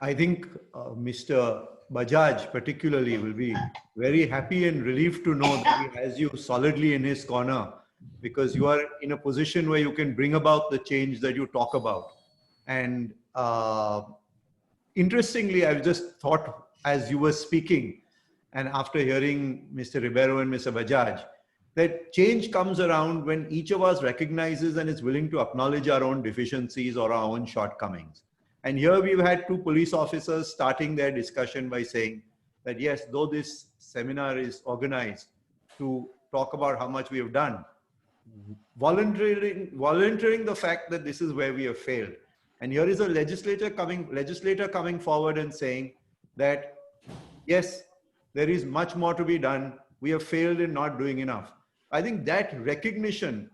I think Mr. Bajaj particularly will be very happy and relieved to know that he has you solidly in his corner, because you are in a position where you can bring about the change that you talk about. And interestingly, I've just thought as you were speaking, and after hearing Mr. Ribeiro and Mr. Bajaj, that change comes around when each of us recognizes and is willing to acknowledge our own deficiencies or our own shortcomings. And here we've had two police officers starting their discussion by saying that, yes, though this seminar is organized to talk about how much we have done, volunteering the fact that this is where we have failed. And here is a legislator coming forward and saying that, yes, there is much more to be done. We have failed in not doing enough. I think that recognition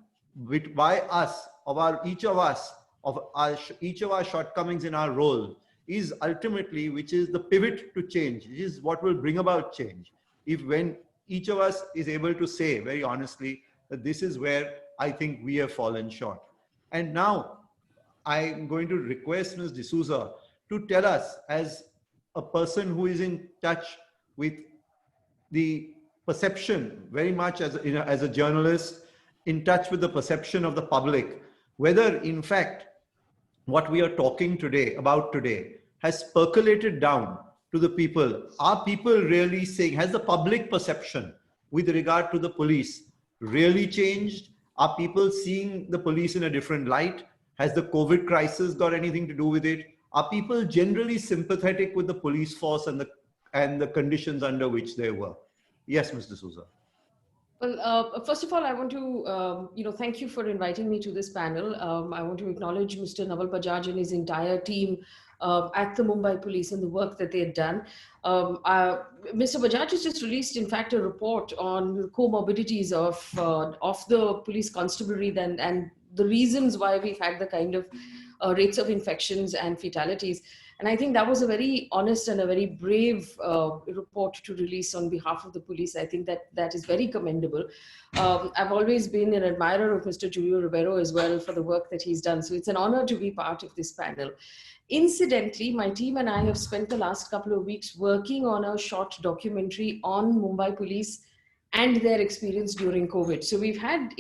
by us, each of our shortcomings in our role, is ultimately, which is the pivot to change. It is what will bring about change. When each of us is able to say very honestly that this is where I think we have fallen short. And now I'm going to request Ms. D'Souza to tell us, as a person who is in touch with the perception, very much as a journalist, in touch with the perception of the public, whether in fact what we are talking about today has percolated down to the people. Are people really saying, has the public perception with regard to the police really changed? Are people seeing the police in a different light? Has the COVID crisis got anything to do with it? Are people generally sympathetic with the police force and the conditions under which they work? Yes, Mr. D'Souza. Well, first of all, I want to, thank you for inviting me to this panel. I want to acknowledge Mr. Naval Bajaj and his entire team at the Mumbai Police and the work that they had done. Mr. Bajaj has just released, in fact, a report on comorbidities of the police constabulary and the reasons why we've had the kind of rates of infections and fatalities. And I think that was a very honest and a very brave report to release on behalf of the police. I think that is very commendable. I've always been an admirer of Mr. Julio Ribeiro as well for the work that he's done. So it's an honor to be part of this panel. Incidentally, my team and I have spent the last couple of weeks working on a short documentary on Mumbai Police and their experience during COVID. So we've had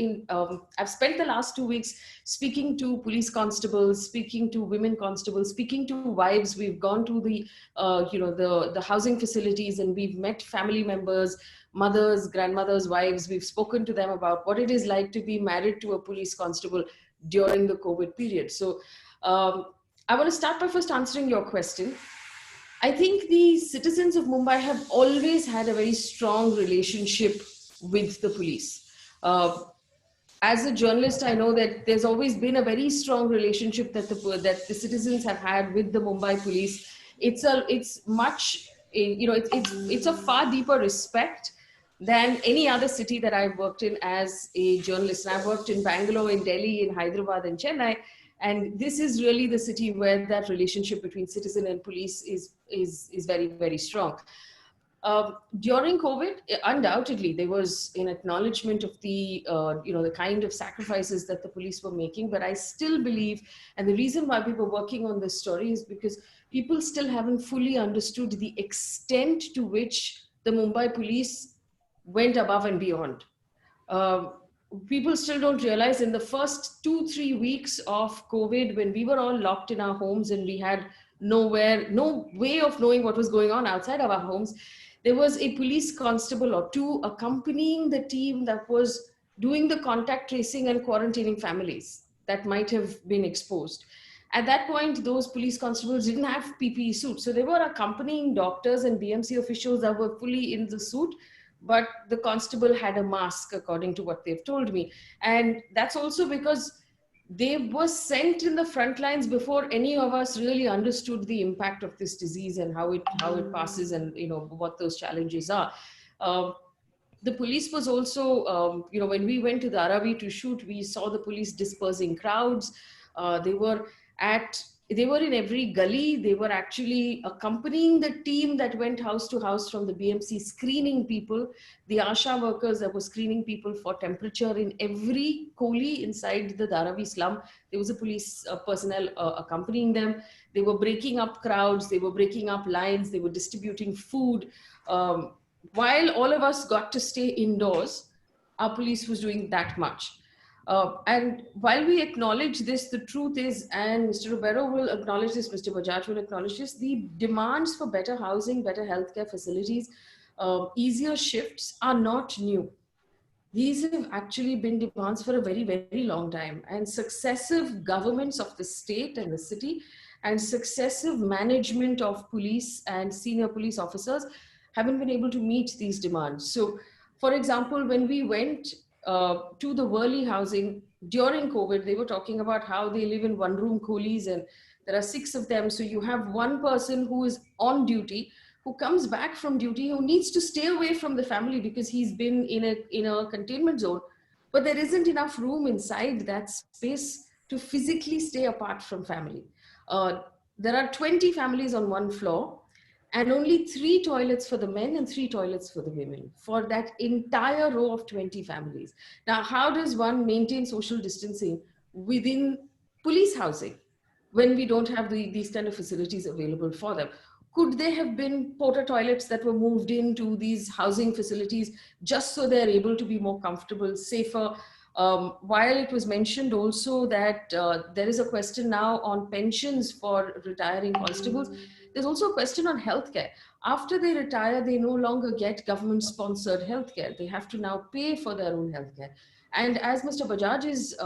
I've spent the last 2 weeks speaking to police constables, speaking to women constables, speaking to wives. We've gone to the housing facilities and we've met family members, mothers, grandmothers, wives. We've spoken to them about what it is like to be married to a police constable during the COVID period. So I want to start by first answering your question. I think the citizens of Mumbai have always had a very strong relationship with the police. As a journalist, I know that there's always been a very strong relationship that the citizens have had with the Mumbai police. It's a far deeper respect than any other city that I've worked in as a journalist. And I've worked in Bangalore, in Delhi, in Hyderabad, and Chennai. And this is really the city where that relationship between citizen and police is very, very strong. During COVID, undoubtedly, there was an acknowledgement of the kind of sacrifices that the police were making. But I still believe, and the reason why we were working on this story is because people still haven't fully understood the extent to which the Mumbai police went above and beyond. People still don't realize in the first 2-3 weeks of COVID, when we were all locked in our homes and we had no way of knowing what was going on outside of our homes, there was a police constable or two accompanying the team that was doing the contact tracing and quarantining families that might have been exposed. At that point, those police constables didn't have PPE suits. So they were accompanying doctors and BMC officials that were fully in the suit, but the constable had a mask, according to what they've told me. And that's also because they were sent in the front lines before any of us really understood the impact of this disease and how it passes and what those challenges are. The police was also, when we went to the Aravi to shoot, we saw the police dispersing crowds. They were at They were in every gully. They were actually accompanying the team that went house to house from the BMC, screening people, the ASHA workers that were screening people for temperature in every Koli inside the Dharavi slum. There was a police personnel accompanying them. They were breaking up crowds. They were breaking up lines. They were distributing food. While all of us got to stay indoors, our police was doing that much. And while we acknowledge this, the truth is, and Mr. Ribeiro will acknowledge this, Mr. Bajaj will acknowledge this, the demands for better housing, better healthcare facilities, easier shifts are not new. These have actually been demands for a very, very long time. And successive governments of the state and the city and successive management of police and senior police officers haven't been able to meet these demands. So, for example, when we went to the Worli housing during COVID, they were talking about how they live in one-room coolies and there are 6 of them. So you have one person who is on duty, who comes back from duty, who needs to stay away from the family because he's been in a containment zone, but there isn't enough room inside that space to physically stay apart from family. There are 20 families on one floor, and only 3 toilets for the men and 3 toilets for the women for that entire row of 20 families. Now, how does one maintain social distancing within police housing when we don't have these kind of facilities available for them? Could there have been porta toilets that were moved into these housing facilities just so they're able to be more comfortable, safer? While it was mentioned also that there is a question now on pensions for retiring constables, there's also a question on healthcare. After they retire, they no longer get government-sponsored healthcare. They have to now pay for their own healthcare. And as Mr. Bajaj's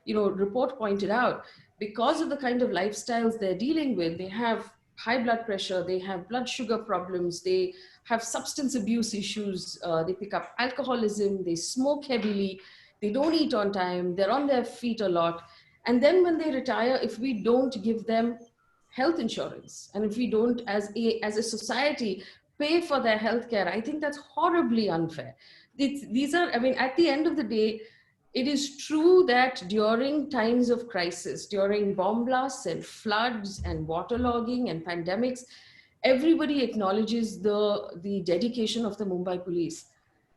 report pointed out, because of the kind of lifestyles they're dealing with, they have high blood pressure, they have blood sugar problems, they have substance abuse issues, they pick up alcoholism, they smoke heavily, they don't eat on time, they're on their feet a lot. And then when they retire, if we don't give them health insurance, and if we don't, as a society, pay for their health care, I think that's horribly unfair. These are, I mean, at the end of the day, it is true that during times of crisis, during bomb blasts and floods and waterlogging and pandemics, everybody acknowledges the dedication of the Mumbai police.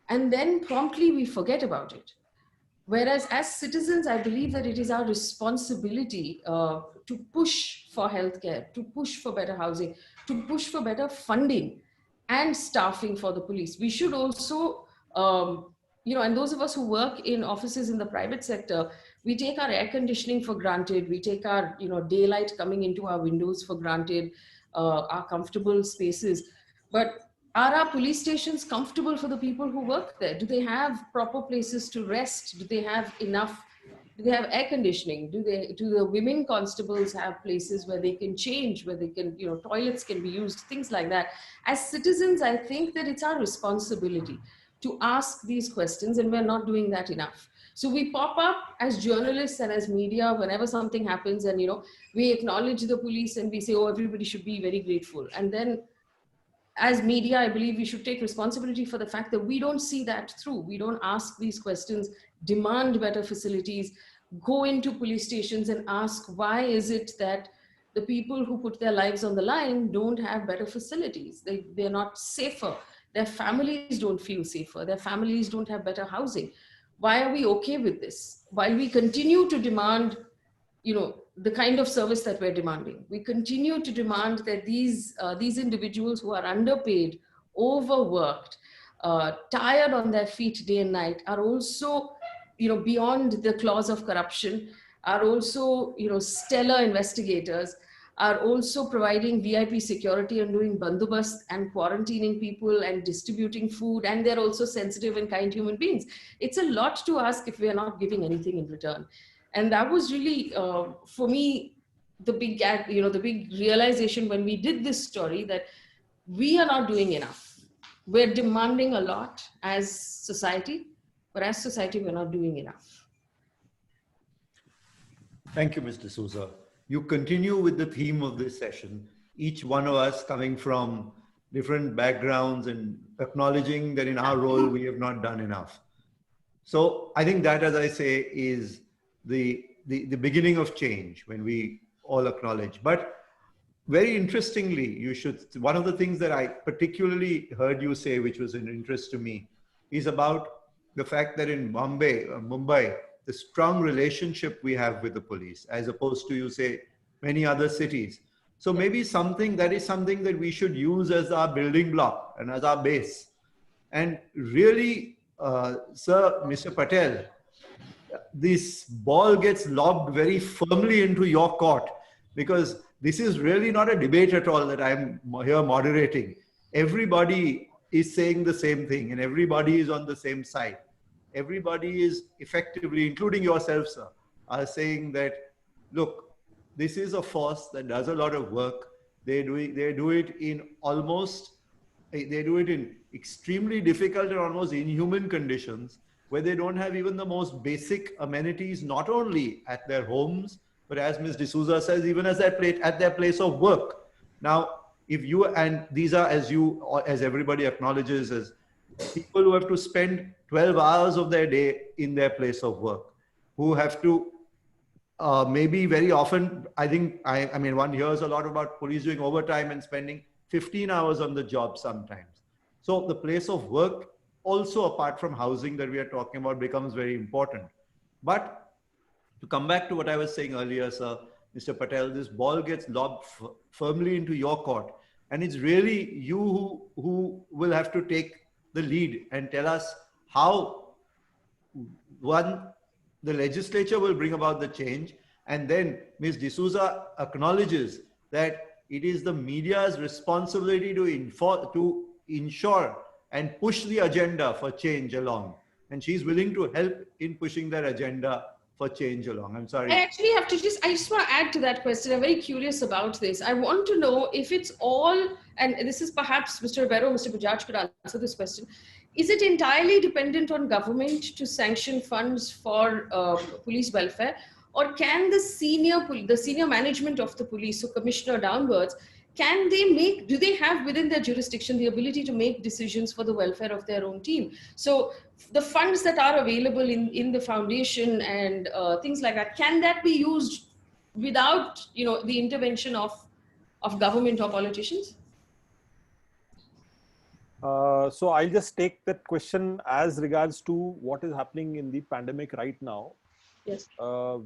And then promptly we forget about it. Whereas as citizens, I believe that it is our responsibility to push for healthcare, to push for better housing, to push for better funding and staffing for the police. We should also, and those of us who work in offices in the private sector, we take our air conditioning for granted. We take our, daylight coming into our windows for granted, our comfortable spaces. But are our police stations comfortable for the people who work there? Do they have proper places to rest? Do they have enough? Do they have air conditioning? Do the women constables have places where they can change, where they can, toilets can be used, things like that? As citizens, I think that it's our responsibility to ask these questions, and we're not doing that enough. So we pop up as journalists and as media whenever something happens, and we acknowledge the police and we say, oh, everybody should be very grateful. And then as media, I believe we should take responsibility for the fact that we don't see that through. We don't ask these questions, demand better facilities, go into police stations and ask, why is it that the people who put their lives on the line don't have better facilities? They're not safer. Their families don't feel safer. Their families don't have better housing. Why are we okay with this? While we continue to demand, the kind of service that we're demanding, we continue to demand that these individuals who are underpaid, overworked, tired on their feet day and night, are also, beyond the clause of corruption, are also, stellar investigators, are also providing VIP security and doing bandobast and quarantining people and distributing food, and they're also sensitive and kind human beings. It's a lot to ask if we are not giving anything in return. And that was really, for me, the big realization when we did this story, that we are not doing enough. We're demanding a lot as society, but as society, we're not doing enough. Thank you, Mr. Souza. You continue with the theme of this session, each one of us coming from different backgrounds and acknowledging that in our role, we have not done enough. So I think that, as I say, is the beginning of change, when we all acknowledge. But very interestingly, one of the things that I particularly heard you say, which was an interest to me, is about the fact that in Mumbai, the strong relationship we have with the police, as opposed to, you say, many other cities. So maybe something that we should use as our building block and as our base. And really, Sir, Mr. Patel, this ball gets lobbed very firmly into your court, because this is really not a debate at all that I'm here moderating. Everybody is saying the same thing and everybody is on the same side. Everybody is effectively, including yourself, sir, are saying that, look, this is a force that does a lot of work. They do it in extremely difficult and almost inhuman conditions, where they don't have even the most basic amenities, not only at their homes, but as Ms. D'Souza says, even at their place of work. Now, if you, and these are, as everybody acknowledges, as people who have to spend 12 hours of their day in their place of work, who have to maybe very often, I mean, one hears a lot about police doing overtime and spending 15 hours on the job sometimes. So the place of work, also apart from housing that we are talking about, becomes very important. But to come back to what I was saying earlier, sir, Mr. Patel, this ball gets lobbed firmly into your court. And it's really you who will have to take the lead and tell us how, one, the legislature will bring about the change. And then Ms. D'Souza acknowledges that it is the media's responsibility to ensure and push the agenda for change along. And she's willing to help in pushing that agenda for change along. I'm sorry. I actually have to I just want to add to that question. I'm very curious about this. I want to know if it's all, and this is perhaps Mr. Ribeiro, Mr. Bajaj could answer this question. Is it entirely dependent on government to sanction funds for police welfare? Or can the senior management of the police, so commissioner downwards, do they have within their jurisdiction the ability to make decisions for the welfare of their own team? So the funds that are available in the foundation and things like that, can that be used without, the intervention of government or politicians? So I'll just take that question as regards to what is happening in the pandemic right now. Yes.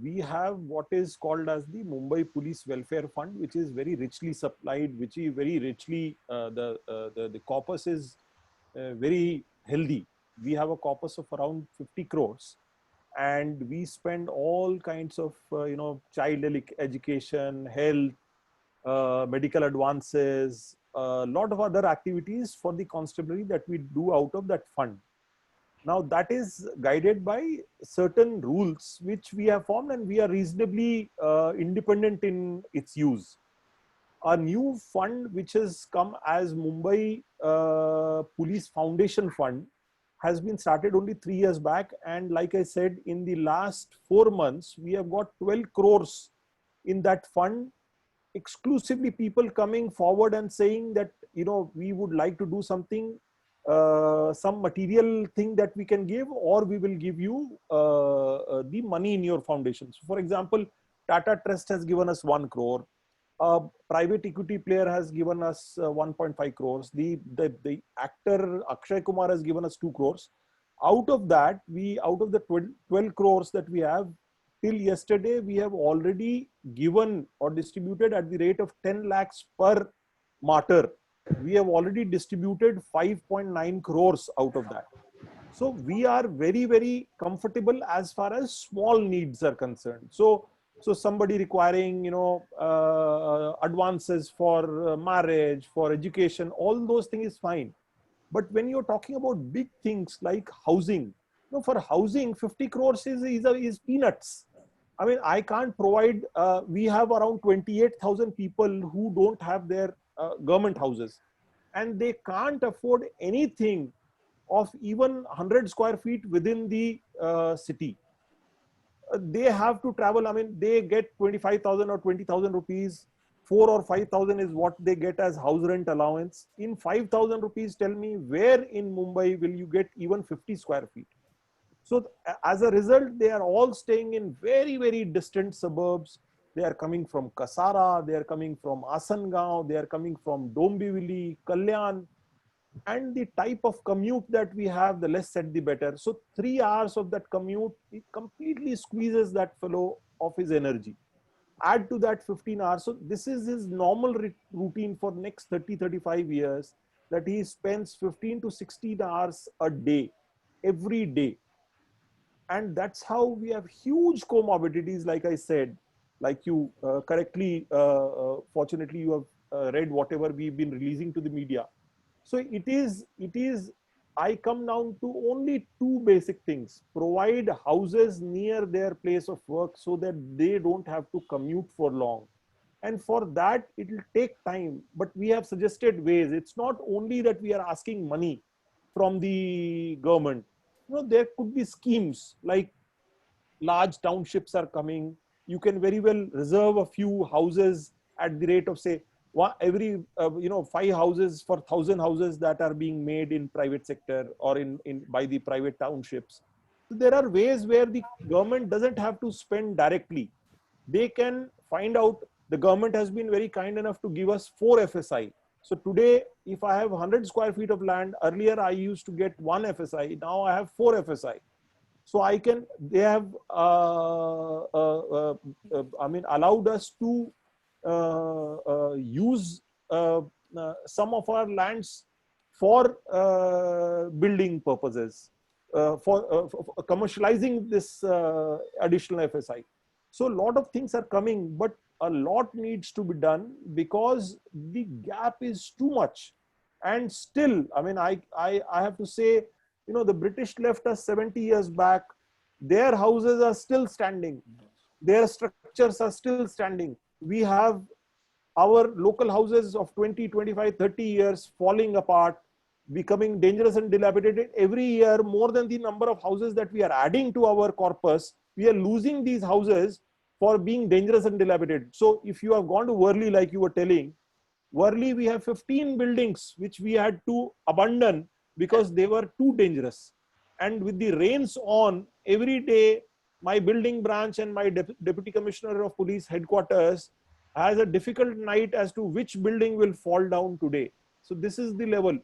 We have what is called as the Mumbai Police Welfare Fund, which is very richly supplied, which is very richly, the corpus is very healthy. We have a corpus of around 50 crores and we spend all kinds of, child education, health, medical advances, a lot of other activities for the constabulary that we do out of that fund. Now that is guided by certain rules which we have formed, and we are reasonably independent in its use. A new fund which has come as Mumbai Police Foundation Fund has been started only 3 years back, and like I said, in the last 4 months we have got 12 crores in that fund. Exclusively people coming forward and saying that we would like to do something, some material thing that we can give, or we will give you the money in your foundation. So for example, Tata Trust has given us 1 crore. A private equity player has given us 1.5 crores. The actor Akshay Kumar has given us 2 crores. Out of that, out of the 12 crores that we have, till yesterday, we have already given or distributed at the rate of 10 lakhs per martyr. We have already distributed 5.9 crores out of that. So we are very, very comfortable as far as small needs are concerned. So somebody requiring, advances for marriage, for education, all those things is fine. But when you're talking about big things like housing, for housing, 50 crores is peanuts. I mean, I can't provide, we have around 28,000 people who don't have their government houses, and they can't afford anything of even 100 square feet within the city. They have to travel. I mean, they get 25,000 or 20,000 rupees. 4 or 5,000 is what they get as house rent allowance. In 5,000 rupees, tell me where in Mumbai will you get even 50 square feet? So as a result, they are all staying in very, very distant suburbs. They are coming from Kasara, they are coming from Asangaon, they are coming from Dombivli, Kalyan. And the type of commute that we have, the less said, the better. So 3 hours of that commute, it completely squeezes that fellow of his energy. Add to that 15 hours. So this is his normal routine for next 30, 35 years, that he spends 15 to 16 hours a day, every day. And that's how we have huge comorbidities, like I said, like you correctly, fortunately, you have read whatever we've been releasing to the media. So it is, I come down to only two basic things: provide houses near their place of work so that they don't have to commute for long. And for that, it will take time, but we have suggested ways. It's not only that we are asking money from the government. You know, there could be schemes like large townships are coming. You can very well reserve a few houses at the rate of, say, every 5 houses for 1,000 houses that are being made in private sector or in by the private townships. So there are ways where the government doesn't have to spend directly. They can find out. The government has been very kind enough to give us 4 FSI. So today, if I have 100 square feet of land, earlier I used to get 1 FSI. Now I have 4 FSI. So they have, allowed us to use some of our lands for building purposes, for commercializing this additional FSI. So a lot of things are coming, but a lot needs to be done because the gap is too much. And still, I mean, I have to say, you know, the British left us 70 years back. Their houses are still standing. Their structures are still standing. We have our local houses of 20, 25, 30 years falling apart, becoming dangerous and dilapidated. Every year, more than the number of houses that we are adding to our corpus, we are losing these houses for being dangerous and dilapidated. So if you have gone to Worli, like you were telling, Worli, we have 15 buildings which we had to abandon because they were too dangerous. And with the rains on, every day, my building branch and my Deputy Commissioner of Police headquarters has a difficult night as to which building will fall down today. So this is the level.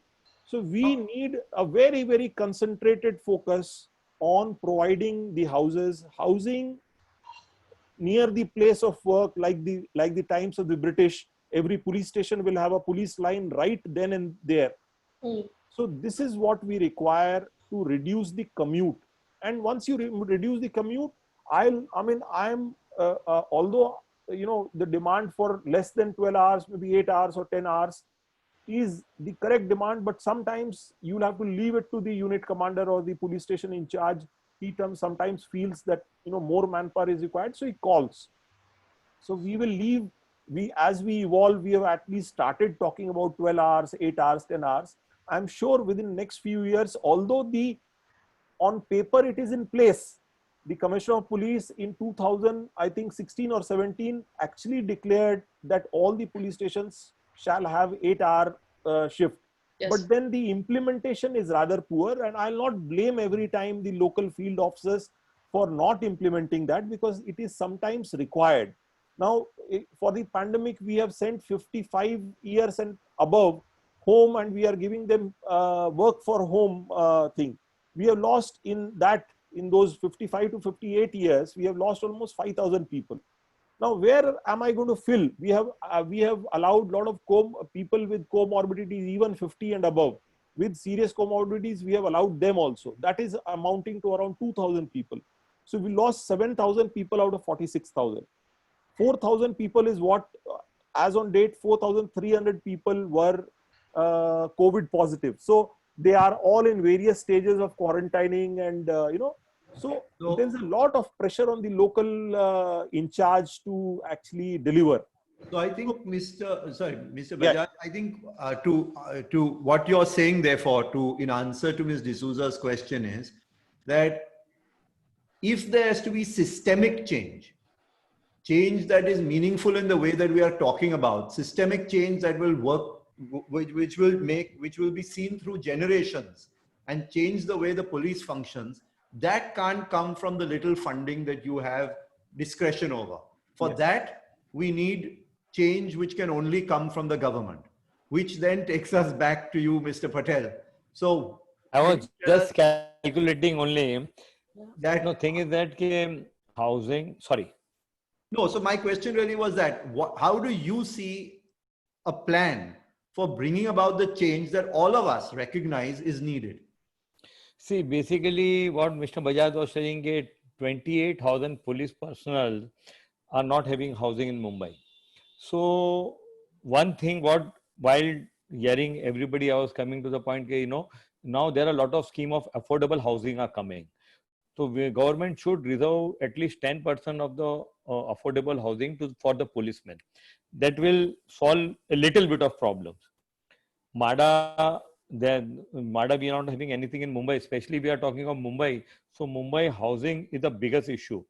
So we need a very, very concentrated focus on providing the housing near the place of work, like the times of the British. Every police station will have a police line right then and there. So this is what we require to reduce the commute. And once you reduce the commute, although, you know, the demand for less than 12 hours, maybe 8 hours or 10 hours is the correct demand, but sometimes you'll have to leave it to the unit commander or the police station in charge. He sometimes feels that, you know, more manpower is required, so he calls. So we will leave. As we evolve, we have at least started talking about 12 hours, 8 hours, 10 hours. I'm sure within the next few years, although on paper it is in place, the Commissioner of Police in 2016 or 17 actually declared that all the police stations shall have 8-hour shift. Yes. But then the implementation is rather poor, and I'll not blame every time the local field officers for not implementing that, because it is sometimes required. Now, for the pandemic, we have sent 55 years and above home, and we are giving them work for home thing. We have lost in those 55 to 58 years, we have lost almost 5,000 people. Now, where am I going to fill? We have allowed a lot of people with comorbidities, even 50 and above. With serious comorbidities, we have allowed them also. That is amounting to around 2,000 people. So we lost 7,000 people out of 46,000. 4,000 people is what, as on date, 4,300 people were COVID positive. So they are all in various stages of quarantining, and so there's a lot of pressure on the local in charge to actually deliver. So I think, Mr. Bajaj, yeah. I think to what you're saying, therefore, in answer to Ms. D'Souza's question is that if there has to be systemic change that is meaningful in the way that we are talking about, systemic change that will work, which will be seen through generations and change the way the police functions, that can't come from the little funding that you have discretion over. For that, we need change which can only come from the government, which then takes us back to you, Mr. Patel. So I was just calculating only. that No, thing is that housing, sorry. no. So my question really was that how do you see a plan for bringing about the change that all of us recognize is needed? See, basically what Mr. Bajaj was saying, 28,000 police personnel are not having housing in Mumbai. So one thing while hearing everybody, I was coming to the point, now there are a lot of scheme of affordable housing are coming. So the government should reserve at least 10% of the affordable housing for the policemen. That will solve a little bit of problems. MADA, we are not having anything in Mumbai, especially we are talking of Mumbai. So Mumbai housing is the biggest issue.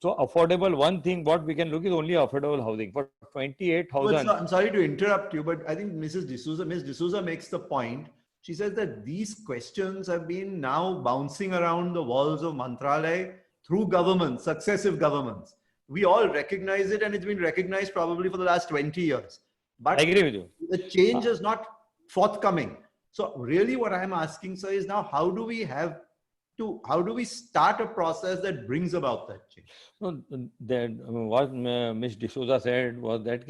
So affordable, one thing what we can look is only affordable housing for 28,000. I'm sorry to interrupt you, but I think Ms. D'Souza makes the point. She says that these questions have been now bouncing around the walls of Mantralaya through governments, successive governments. We all recognize it, and it's been recognized probably for the last 20 years. But I agree with you. The change is not forthcoming. So really what I'm asking, sir, is now how do we start a process that brings about that change? No, what Ms. D'Souza said was that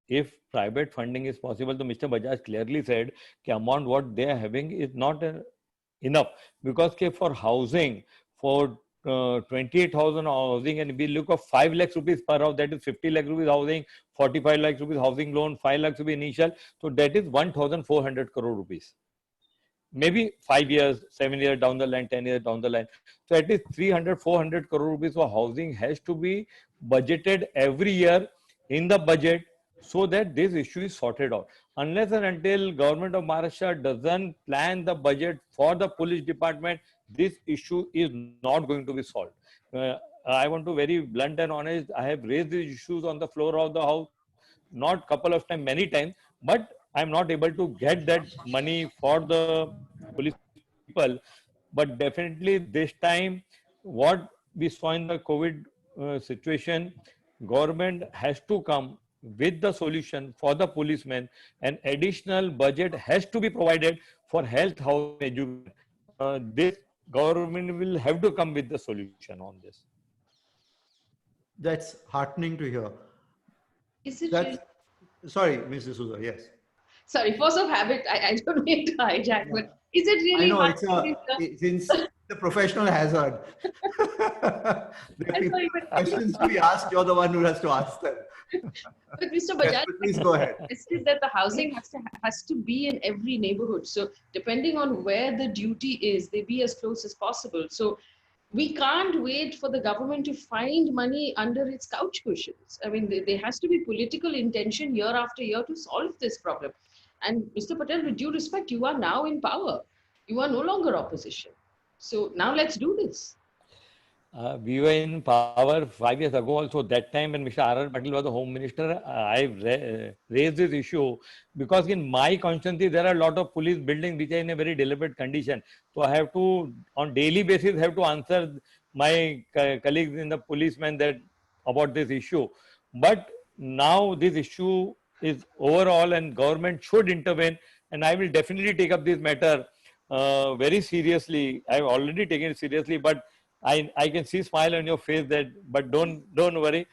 if private funding is possible, so Mr. Bajaj clearly said the amount what they are having is not enough, because for housing, for 28,000 housing, and we look at 5 lakhs rupees per house, that is 50 lakh rupees housing, 45 lakhs rupees housing loan, 5 lakhs rupees initial, so that is 1,400 crore rupees. Maybe 5 years, 7 years down the line, 10 years down the line. So at least 300, 400 crore rupees for housing has to be budgeted every year in the budget, so that this issue is sorted out. Unless and until government of Maharashtra doesn't plan the budget for the police department, this issue is not going to be solved. I want to very blunt and honest, I have raised these issues on the floor of the house, not couple of times, many times, but I'm not able to get that money for the police people. But definitely this time, what we saw in the COVID situation, government has to come with the solution for the policemen. An additional budget has to be provided for health, housing, education. This government will have to come with the solution on this. That's heartening to hear. Is it That's, sorry, Ms. D'Souza, yes. Sorry, force of habit, I don't mean to hijack, but is it really? I know, it's the professional hazard. Questions to be asked, you're the one who has to ask them. But Mr. Bajaj, yes, please go ahead. It's that the housing has to be in every neighborhood. So depending on where the duty is, they be as close as possible. So we can't wait for the government to find money under its couch cushions. I mean, there has to be political intention year after year to solve this problem. And Mr. Patel, with due respect, you are now in power. You are no longer opposition. So now let's do this. We were in power 5 years ago also. That time when Mr. R.R. Patil was the Home Minister, I raised this issue because in my constituency, there are a lot of police buildings which are in a very deliberate condition. So I have to, on daily basis, have to answer my colleagues in the policemen about this issue. But now this issue is overall and government should intervene, and I will definitely take up this matter very seriously. I have already taken it seriously, but I can see smile on your face but don't worry.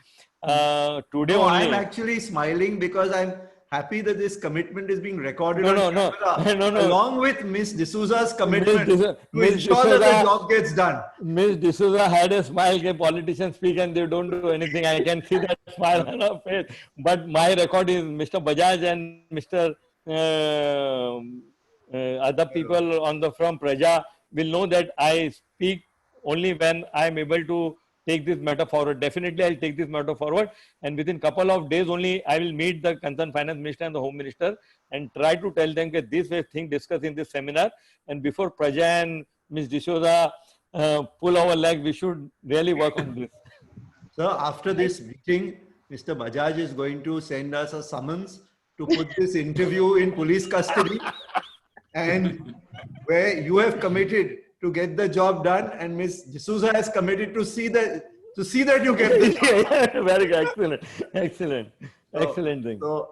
Today only. I'm actually smiling because I'm happy that this commitment is being recorded no. along with Ms. D'Souza's commitment to ensure that the job gets done. Ms. D'Souza had a smile. Politicians speak and they don't do anything. I can see that smile on her face. But my record is Mr. Bajaj and Mr. Other people from Praja will know that I speak only when I am able to take this matter forward. Definitely, I'll take this matter forward. And within couple of days only, I will meet the concerned finance minister and the home minister and try to tell them that this thing discussed in this seminar. And before Praja and Ms. D'Souza pull our leg, we should really work on this. So after this meeting, Mr. Bajaj is going to send us a summons to put this interview in police custody, and where you have committed to get the job done, and Ms. D'Souza has committed to see the So see that you get this. Very good. Excellent. Excellent. Excellent thing. So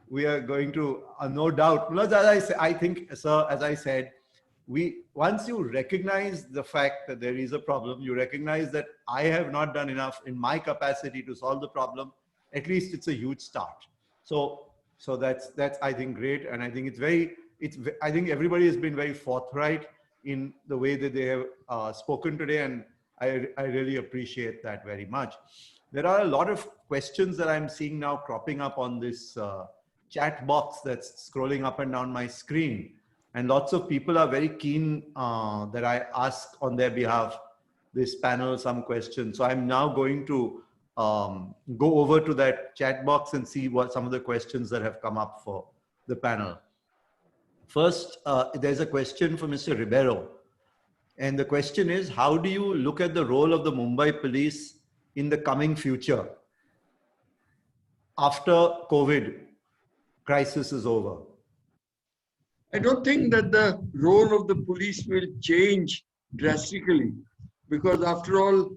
we are going to, no doubt, because as I say, I think, sir, as I said, once you recognize the fact that there is a problem, you recognize that I have not done enough in my capacity to solve the problem, at least it's a huge start. So that's I think great. And I think I think everybody has been very forthright in the way that they have spoken today. And I really appreciate that very much. There are a lot of questions that I'm seeing now cropping up on this chat box that's scrolling up and down my screen. And lots of people are very keen that I ask on their behalf this panel some questions. So I'm now going to go over to that chat box and see what some of the questions that have come up for the panel. First, there's a question for Mr. Ribeiro. And the question is, how do you look at the role of the Mumbai police in the coming future after COVID crisis is over? I don't think that the role of the police will change drastically, because after all,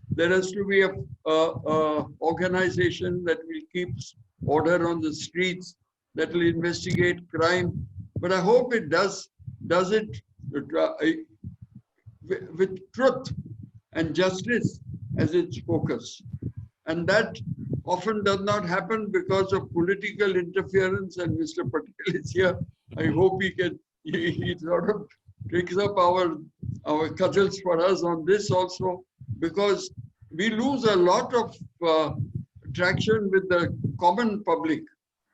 there has to be a organization that will keep order on the streets, that will investigate crime. But I hope it does it with truth and justice as its focus. And that often does not happen because of political interference. And Mr. Patel is here. I hope he sort of takes up our cudgels for us on this also, because we lose a lot of traction with the common public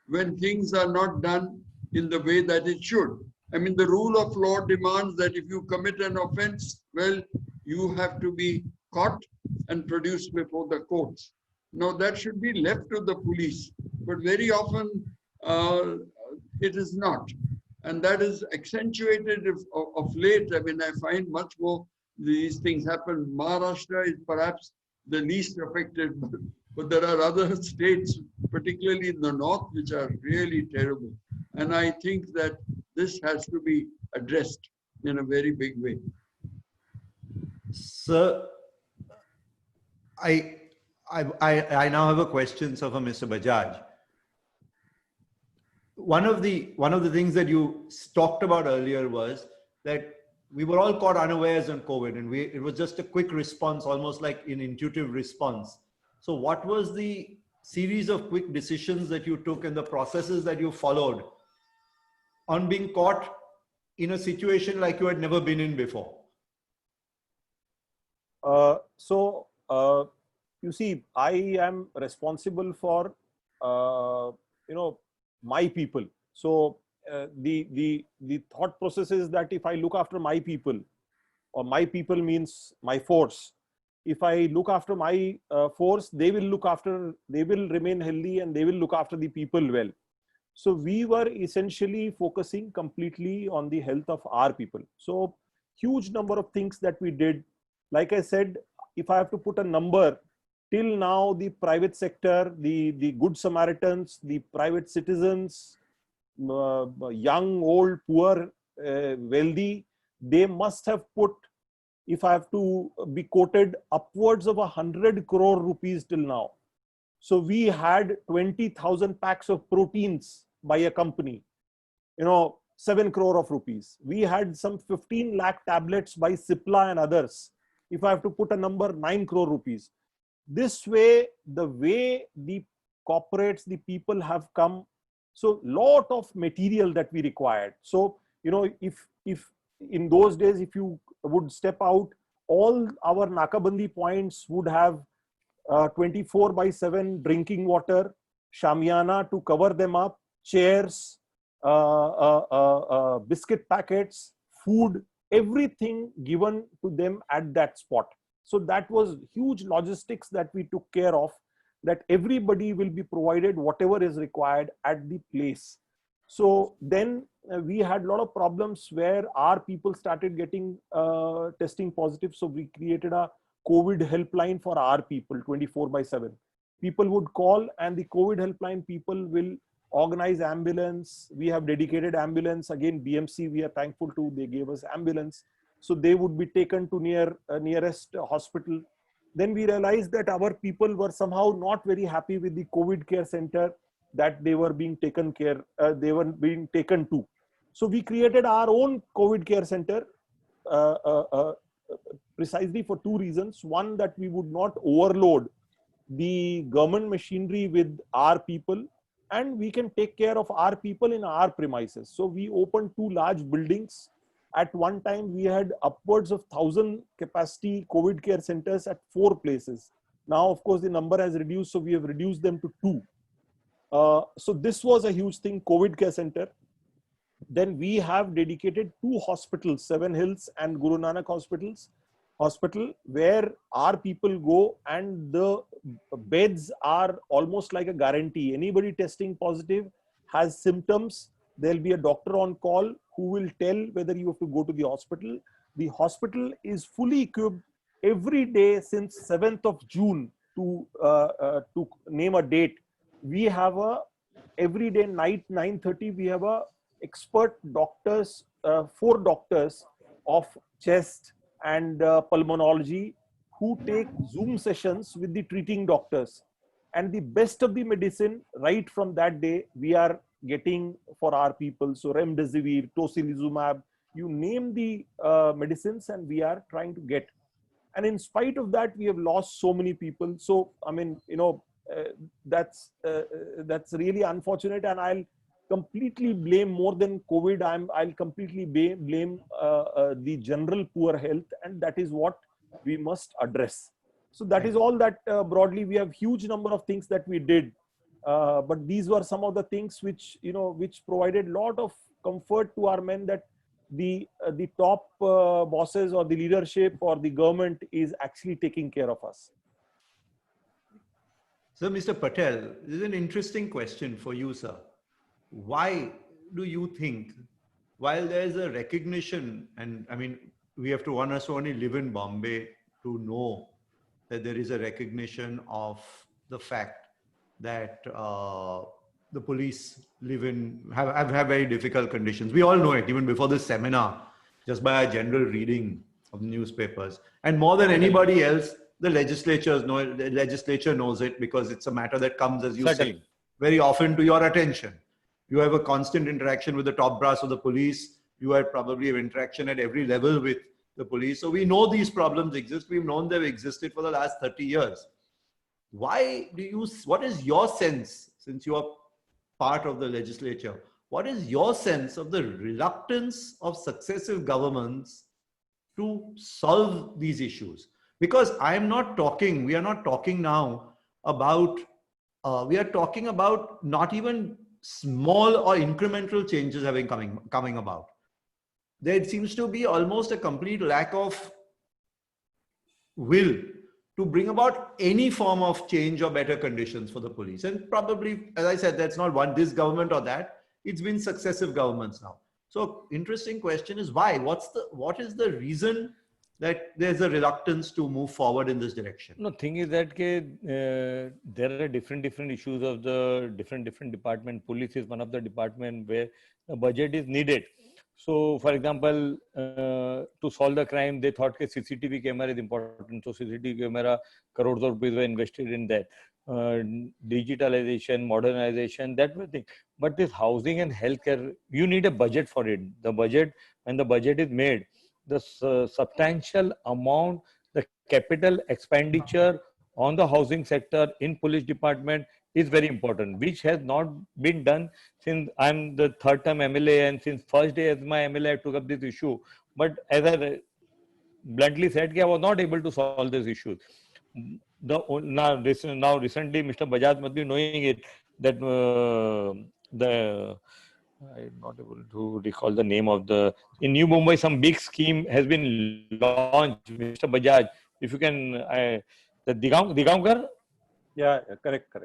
when things are not done in the way that it should. I mean, the rule of law demands that if you commit an offense, well, you have to be caught and produced before the courts. Now, that should be left to the police, but very often it is not. And that is accentuated of late. I mean, I find much more these things happen. Maharashtra is perhaps the least affected, but there are other states, particularly in the north, which are really terrible. And I think that this has to be addressed in a very big way. Sir, I now have a question, sir, for Mr. Bajaj. One of the things that you talked about earlier was that we were all caught unawares on COVID, and it was just a quick response, almost like an intuitive response. So what was the series of quick decisions that you took and the processes that you followed on being caught in a situation like you had never been in before? You see, I am responsible for, my people. So the thought process is that if I look after my people, or my people means my force, if I look after my force, they will remain healthy and they will look after the people well. So we were essentially focusing completely on the health of our people. So huge number of things that we did. Like I said, if I have to put a number, till now, the private sector, the good Samaritans, the private citizens, young, old, poor, wealthy, they must have put, if I have to be quoted, upwards of 100 crore rupees till now. So we had 20,000 packs of proteins by a company, 7 crore of rupees. We had some 15 lakh tablets by Cipla and others. If I have to put a number, 9 crore rupees. This way, the way the corporates, the people have come, so lot of material that we required. So, if in those days, if you would step out, all our Nakabandi points would have 24/7 drinking water, shamiana to cover them up, chairs, biscuit packets, food, everything given to them at that spot. So that was huge logistics that we took care of, that everybody will be provided whatever is required at the place. So then we had a lot of problems where our people started getting testing positive. So we created a COVID helpline for our people 24/7. People would call and the COVID helpline people will organize ambulance. We have dedicated ambulance. Again, BMC, we are thankful to, they gave us ambulance. So they would be taken to nearest hospital. then we realized that our people were somehow not very happy with the COVID care center that they were being taken care, they were being taken to. So we created our own COVID care center precisely for two reasons. One, that we would not overload the government machinery with our people, and we can take care of our people in our premises. So we opened two large buildings. At one time, we had upwards of 1,000 capacity COVID care centers at 4 places. Now, of course, the number has reduced, so we have reduced them to 2. So this was a huge thing, COVID care center. Then we have dedicated 2 hospitals, Seven Hills and Guru Nanak Hospital, where our people go, and the beds are almost like a guarantee. Anybody testing positive has symptoms, there'll be a doctor on call who will tell whether you have to go to the hospital. The hospital is fully equipped every day since 7th of June, to name a date. We have every day night 9:30, we have expert doctors, 4 doctors of chest and pulmonology, who take Zoom sessions with the treating doctors. And the best of the medicine right from that day we are getting for our people. So remdesivir, tocilizumab, you name the medicines, and we are trying to get. And in spite of that, we have lost so many people. So, I mean, that's really unfortunate, and I'll completely blame, more than COVID, I'll completely blame the general poor health, and that is what we must address. So that is all that broadly. We have huge number of things that we did, but these were some of the things which provided a lot of comfort to our men, that the top bosses or the leadership or the government is actually taking care of us. So, Mr. Patel, this is an interesting question for you, sir. Why do you think, while there's a recognition, and I mean, we have to only live in Bombay to know that there is a recognition of the fact that the police have very difficult conditions. We all know it, even before this seminar, just by our general reading of the newspapers. And more than anybody else, the legislature knows it, because it's a matter that comes, as you say, very often to your attention. You have a constant interaction with the top brass of the police. You have probably an interaction at every level with the police. So we know these problems exist. We've known they've existed for the last 30 years. What is your sense, since you are part of the legislature, what is your sense of the reluctance of successive governments to solve these issues? Because we are not talking now about, we are talking about not even small or incremental changes coming about. There seems to be almost a complete lack of will to bring about any form of change or better conditions for the police. And probably, as I said, that's not this government or that. It's been successive governments now. So interesting question is why? What is the reason that there's a reluctance to move forward in this direction? No, thing is that there are different issues of the different department. Police is one of the department where the budget is needed. So, for example, to solve the crime, they thought that CCTV camera is important. So, CCTV camera, crores of rupees were invested in that. Digitalization, modernization, that was thing. But this housing and healthcare, you need a budget for it. The budget, when the budget is made, the substantial amount, the capital expenditure on the housing sector in police department is very important, which has not been done since I'm the 3rd time MLA, and since first day as my MLA I took up this issue. But as I bluntly said, I was not able to solve this issue. Now recently, Mr. Bajaj must be knowing it, that I'm not able to recall the name of in New Mumbai, some big scheme has been launched, Mr. Bajaj. If you can, the Digaonkar? Yeah, correct.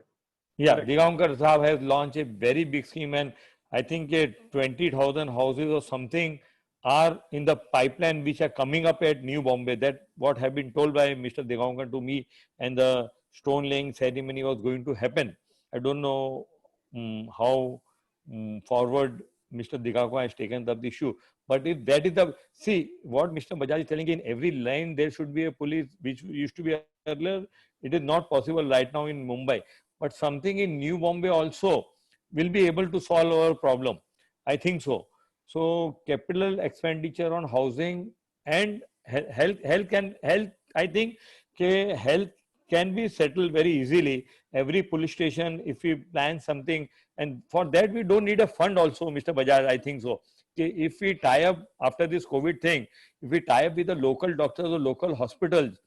Yeah, Digaonkar Sahab has launched a very big scheme, and I think 20,000 houses or something are in the pipeline which are coming up at New Bombay. That what have been told by Mr. Digaonkar to me, and the stone laying ceremony was going to happen. I don't know how forward Mr. Digakwa has taken up the issue. But if that is the, see what Mr. Bajaj is telling, in every line there should be a police, which used to be earlier. It is not possible right now in Mumbai. But something in New Bombay also will be able to solve our problem. I think so. So capital expenditure on housing and health, I think health can be settled very easily. Every police station, if we plan something, and for that we don't need a fund also, Mr. Bajaj, I think so. If we tie up after this COVID thing, if we tie up with the local doctors or local hospitals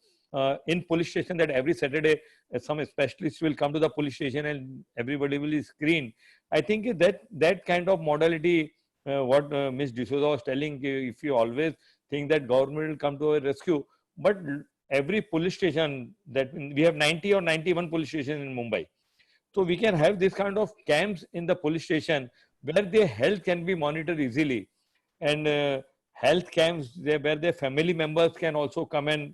in police station, that every Saturday some specialists will come to the police station and everybody will be screened. I think that kind of modality, what Ms. D'Souza was telling, if you always think that government will come to a rescue, but every police station, that we have 90 or 91 police stations in Mumbai. So we can have this kind of camps in the police station where their health can be monitored easily, and health camps where their family members can also come and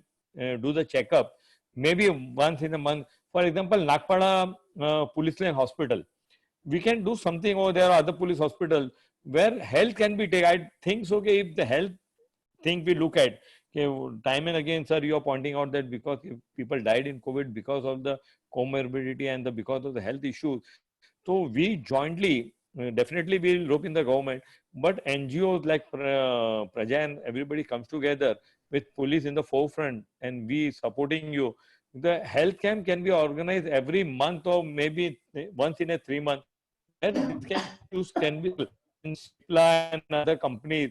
do the checkup, maybe once in a month. For example, Nagpada Police Line Hospital, we can do something over there, other police hospitals where health can be taken. I think so, okay, if the health thing we look at, okay, time and again, sir, you are pointing out that because people died in COVID because of the comorbidity and because of the health issues. So we jointly, definitely we'll rope in the government, but NGOs like Praja and everybody comes together with police in the forefront and we supporting you. The health camp can be organized every month or maybe once in a 3 months. And can be and other companies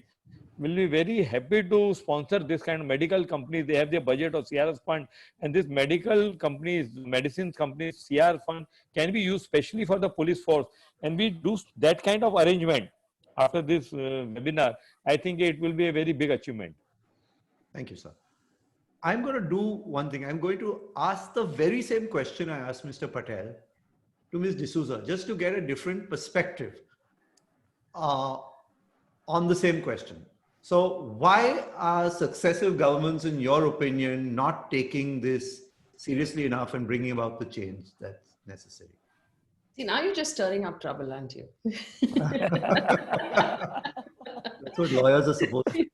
will be very happy to sponsor this kind of medical companies. They have their budget of CRS fund, and this medical companies, medicines companies, CR fund can be used specially for the police force. And we do that kind of arrangement after this webinar. I think it will be a very big achievement. Thank you, sir. I'm going to do one thing. I'm going to ask the very same question I asked Mr. Patel to Ms. D'Souza, just to get a different perspective on the same question. So why are successive governments, in your opinion, not taking this seriously enough and bringing about the change that's necessary? See, now you're just stirring up trouble, aren't you? That's what lawyers are supposed to do.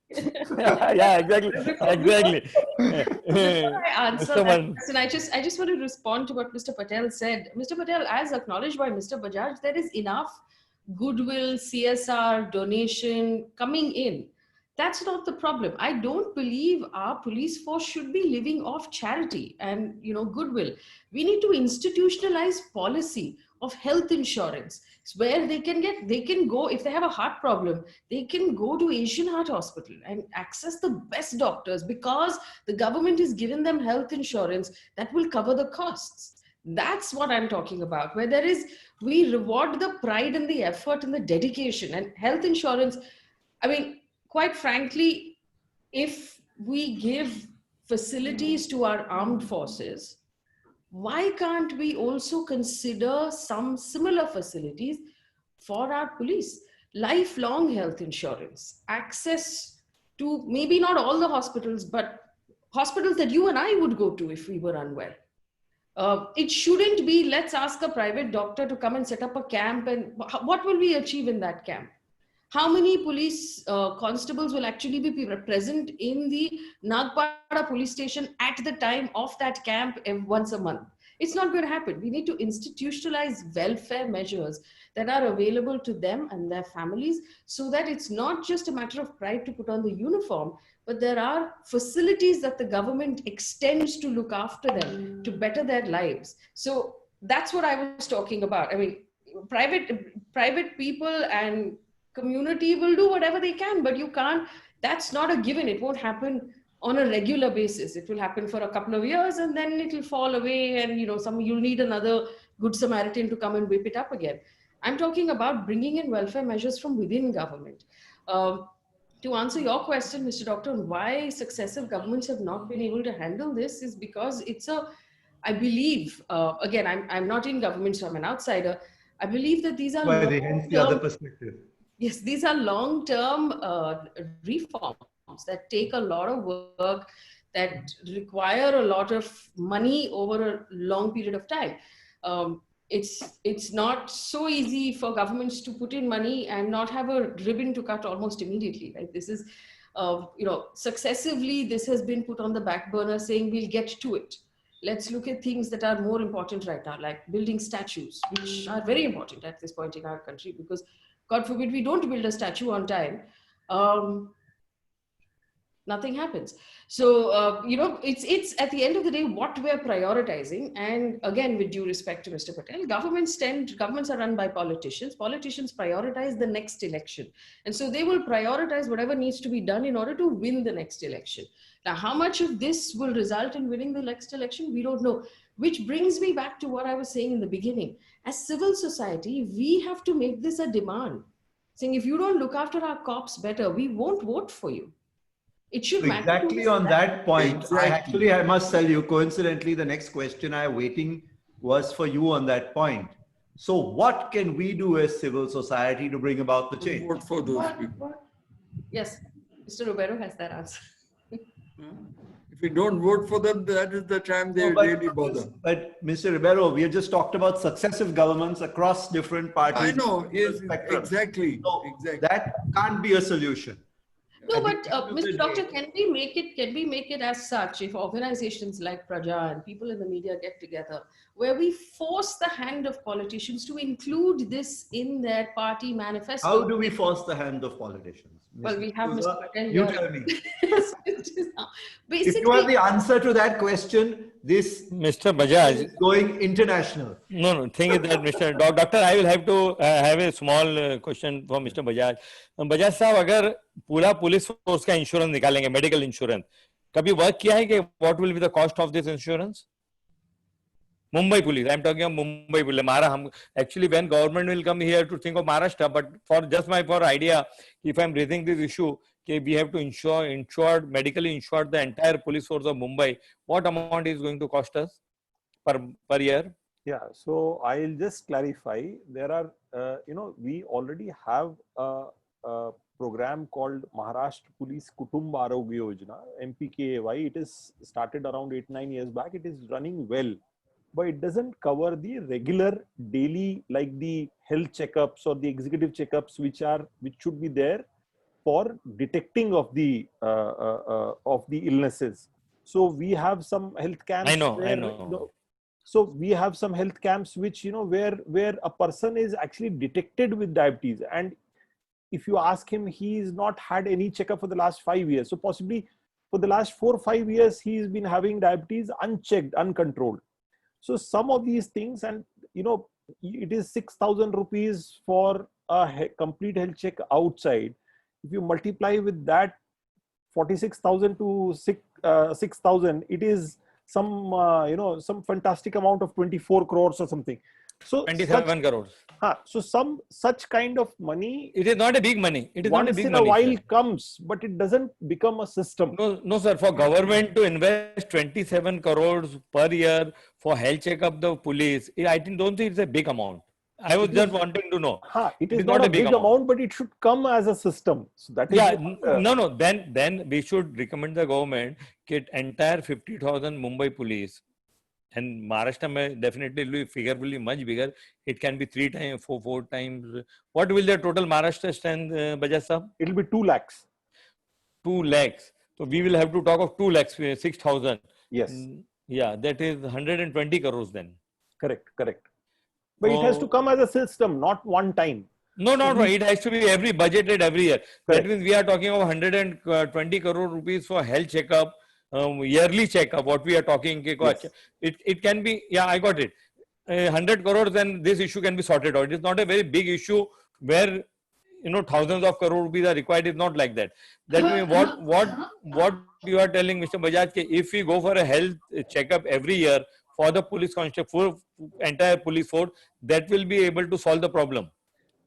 Yeah, exactly. Exactly. I answer that question, I just want to respond to what Mr. Patel said. Mr. Patel, as acknowledged by Mr. Bajaj, there is enough goodwill, CSR, donation coming in. That's not the problem. I don't believe our police force should be living off charity and goodwill. We need to institutionalize policy of health insurance where they can go, if they have a heart problem, they can go to Asian Heart Hospital and access the best doctors because the government is giving them health insurance that will cover the costs. That's what I'm talking about, where we reward the pride and the effort and the dedication. And health insurance, I mean, quite frankly, if we give facilities to our armed forces, why can't we also consider some similar facilities for our police? Lifelong health insurance, access to maybe not all the hospitals, but hospitals that you and I would go to if we were unwell. It shouldn't be, let's ask a private doctor to come and set up a camp, and what will we achieve in that camp? How many police constables will actually be present in the Nagpada police station at the time of that camp once a month? It's not going to happen. We need to institutionalize welfare measures that are available to them and their families so that it's not just a matter of pride to put on the uniform, but there are facilities that the government extends to look after them, to better their lives. So that's what I was talking about. I mean, private people and community will do whatever they can, but you can't, that's not a given. It won't happen on a regular basis. It will happen for a couple of years and then it will fall away, and you'll need another good Samaritan to come and whip it up again. I'm talking about bringing in welfare measures from within government. To answer your question, Mr. Doctor, on why successive governments have not been able to handle this is because I believe, again, I'm not in government, so I'm an outsider. I believe that these are hence the other perspective. Yes, these are long-term reforms that take a lot of work, that require a lot of money over a long period of time. it's not so easy for governments to put in money and not have a ribbon to cut almost immediately. Right? This is, successively this has been put on the back burner, saying we'll get to it. Let's look at things that are more important right now, like building statues, which are very important at this point in our country, because God forbid we don't build a statue on time. Nothing happens. So, it's at the end of the day what we're prioritizing. And again, with due respect to Mr. Patel, governments are run by politicians. Politicians prioritize the next election. And so they will prioritize whatever needs to be done in order to win the next election. Now, how much of this will result in winning the next election? We don't know. Which brings me back to what I was saying in the beginning. As civil society, we have to make this a demand, saying if you don't look after our cops better, we won't vote for you. It should matter. Exactly on that point. I must tell you, coincidentally, the next question I am waiting was for you on that point. So what can we do as civil society to bring about the change? Vote for those people. Yes, Mr. Ribeiro has that answer. If we don't vote for them, that is the time they really bother. But Mr. Ribeiro, we have just talked about successive governments across different parties. I know, yes, exactly. So exactly. that can't be a solution. No, but Mr. Doctor, can we make it as such, if organizations like Praja and people in the media get together, where we force the hand of politicians to include this in their party manifesto? How do we force the hand of politicians? Well, we have Mr. Patel You here. tell me. Basically, If you have the answer to that question, this Mr. Bajaj is going international. No. Thing is that Mr. Doctor, I will have to have a small question for Mr. Bajaj. Bajaj साहब, अगर पूरा police force का insurance निकालेंगे, medical insurance, कभी work किया है कि what will be the cost of this insurance? Mumbai police. I'm talking of Mumbai police. Actually, when government will come here to think of Maharashtra, but for idea, if I'm raising this issue, we have to medically insure the entire police force of Mumbai. What amount is going to cost us per year? Yeah, so I'll just clarify. There are, we already have a program called Maharashtra Police Kutumba Arogya Yojana, MPKAY. It is started around 8-9 years back. It is running well, but it doesn't cover the regular daily, like the health checkups or the executive checkups, which should be there for detecting of the illnesses. So we have some health camps. I know. So we have some health camps which, where a person is actually detected with diabetes, and if you ask him, he's not had any checkup for the last 5 years. So possibly for the last 4 or 5 years, he's been having diabetes unchecked, uncontrolled. So some of these things, and it is 6,000 rupees for a complete health check outside. If you multiply with that 46,000 to 6,000, it is some fantastic amount of 24 crores or something. So 27 crores. So some such kind of money. It is not a big money. It is once not a big in money, a while sir. comes, but it doesn't become a system. No, sir. For government to invest 27 crores per year for health checkup the police, I don't think it's a big amount. I was just wanting to know. It is not a big amount, but it should come as a system. So that is no. Then we should recommend the government that entire 50,000 Mumbai police, and Maharashtra may definitely figure will be much bigger. It can be 3 times, 4 times. What will the total Maharashtra stand, Bajaj sahab? It will be 2 lakhs. 2 lakhs. So we will have to talk of 2 lakhs, 6,000. Yes. Yeah, that is 120 crores then. Correct. But it has to come as a system, not one time. No. It has to be budgeted every year. Correct. That means we are talking of 120 crore rupees for health checkup, yearly checkup. What we are talking, Yes. it can be. Yeah, I got it. 100 crores, then this issue can be sorted out. It's not a very big issue where thousands of crore rupees are required. It's not like that. That means what you are telling, Mr. Bajaj, if we go for a health checkup every year for the police constable, for entire police force, that will be able to solve the problem.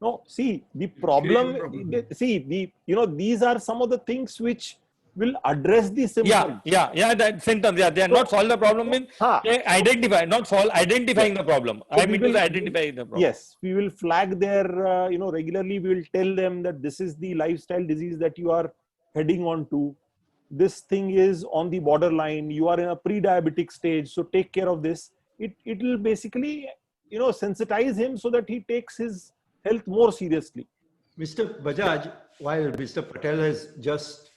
No, see, the problem, these are some of the things which will address the symptoms. That symptoms. Yeah, they are not solve the problem. They identify, not solve, identifying the problem. So I mean to identify the problem. Yes, we will flag their, regularly we will tell them that this is the lifestyle disease that you are heading on to. This thing is on the borderline. You are in a pre-diabetic stage, so take care of this. It will basically sensitize him so that he takes his health more seriously. Mr. Bajaj, while Mr. Patel has just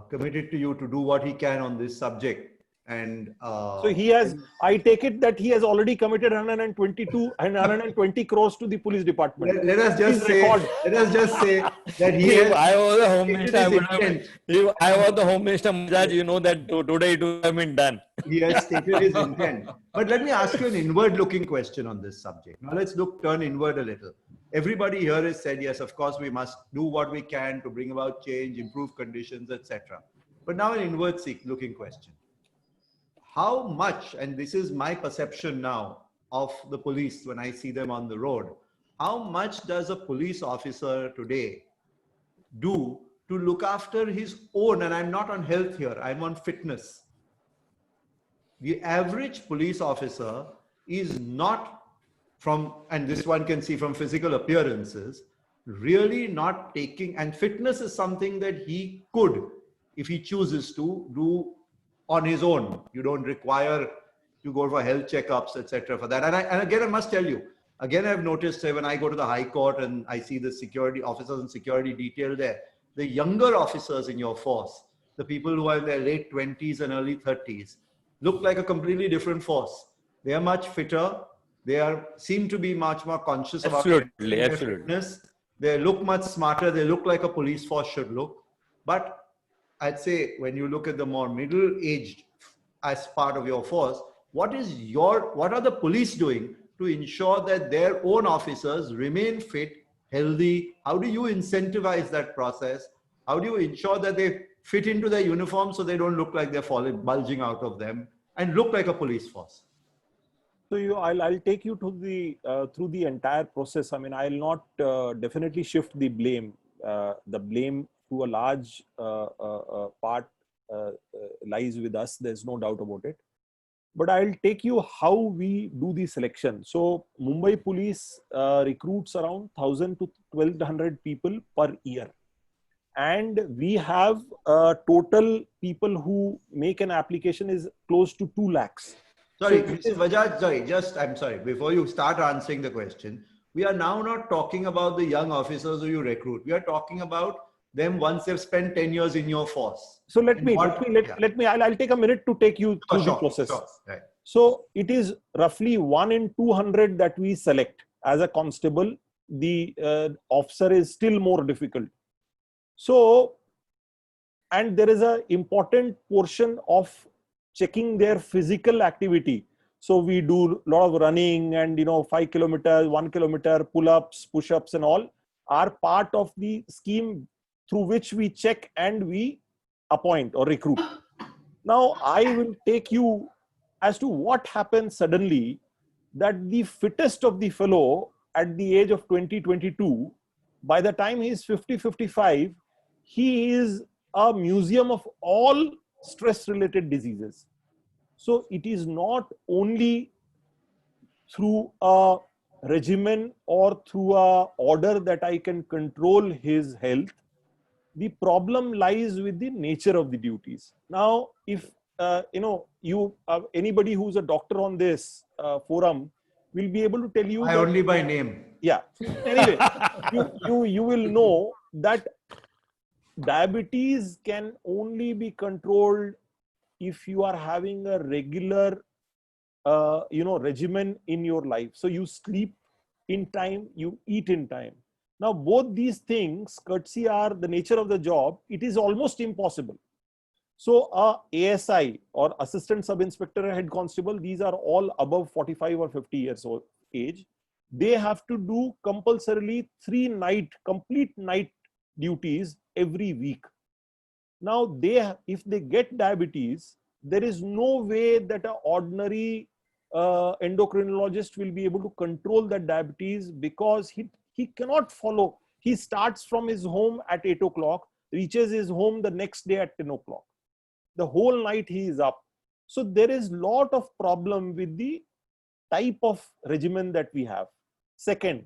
committed to you to do what he can on this subject, and so he has, I take it that he has already committed 120 crores to the police department. Let us just say that he If has I was the home minister, I would have, intent. if I was the home minister, Bajaj, you know that today it would have been done. He has stated his intent. But let me ask you an inward-looking question on this subject. Now let's turn inward a little. Everybody here has said, yes, of course, we must do what we can to bring about change, improve conditions, etc. But now an inward-looking question. How much, and this is my perception now of the police when I see them on the road, how much does a police officer today do to look after his own, and I'm not on health here, I'm on fitness. The average police officer is not from, and this one can see from physical appearances, really not taking, and fitness is something that he could, if he chooses to, do on his own. You don't require to go for health checkups, etc. for that. And again, I must tell you, again, I've noticed, say, when I go to the High Court and I see the security officers and security detail there, the younger officers in your force, the people who are in their late 20s and early 30s, look like a completely different force. They are much fitter. They seem to be much more conscious about their fitness. They look much smarter. They look like a police force should look. But I'd say when you look at the more middle-aged as part of your force, what are the police doing to ensure that their own officers remain fit, healthy? How do you incentivize that process? How do you ensure that they fit into their uniform so they don't look like they're bulging out of them and look like a police force? So I'll take you to through the entire process. I mean, I'll not definitely shift the blame. The blame to a large part lies with us. There's no doubt about it. But I'll take you how we do the selection. So Mumbai Police recruits around 1,000 to 1,200 people per year. And we have total people who make an application is close to 2 lakhs. Sorry, Mr. Bajaj, I'm sorry, before you start answering the question, we are now not talking about the young officers who you recruit. We are talking about them once they've spent 10 years in your force. So I'll take a minute to take you through the process. Sure, right. So it is roughly 1 in 200 that we select as a constable. The officer is still more difficult. So, and there is an important portion of checking their physical activity. So we do a lot of running and, 5 kilometers, 1 kilometer, pull-ups, push-ups and all are part of the scheme through which we check and we appoint or recruit. Now, I will take you as to what happens suddenly that the fittest of the fellow at the age of 20, 22, by the time he is 50, 55, he is a museum of all stress-related diseases. So it is not only through a regimen or through a order that I can control his health. The problem lies with the nature of the duties. Now, if anybody who's a doctor on this forum will be able to tell you. Only by name. Yeah. Anyway, you will know that diabetes can only be controlled if you are having a regular, regimen in your life. So you sleep in time, you eat in time. Now, both these things, courtesy are the nature of the job, it is almost impossible. So ASI or Assistant Sub-Inspector Head Constable, these are all above 45 or 50 years old age. They have to do compulsorily 3 complete night duties every week. Now, if they get diabetes, there is no way that an ordinary endocrinologist will be able to control that diabetes because he cannot follow. He starts from his home at 8 o'clock, reaches his home the next day at 10 o'clock. The whole night he is up. So there is a lot of problem with the type of regimen that we have. Second,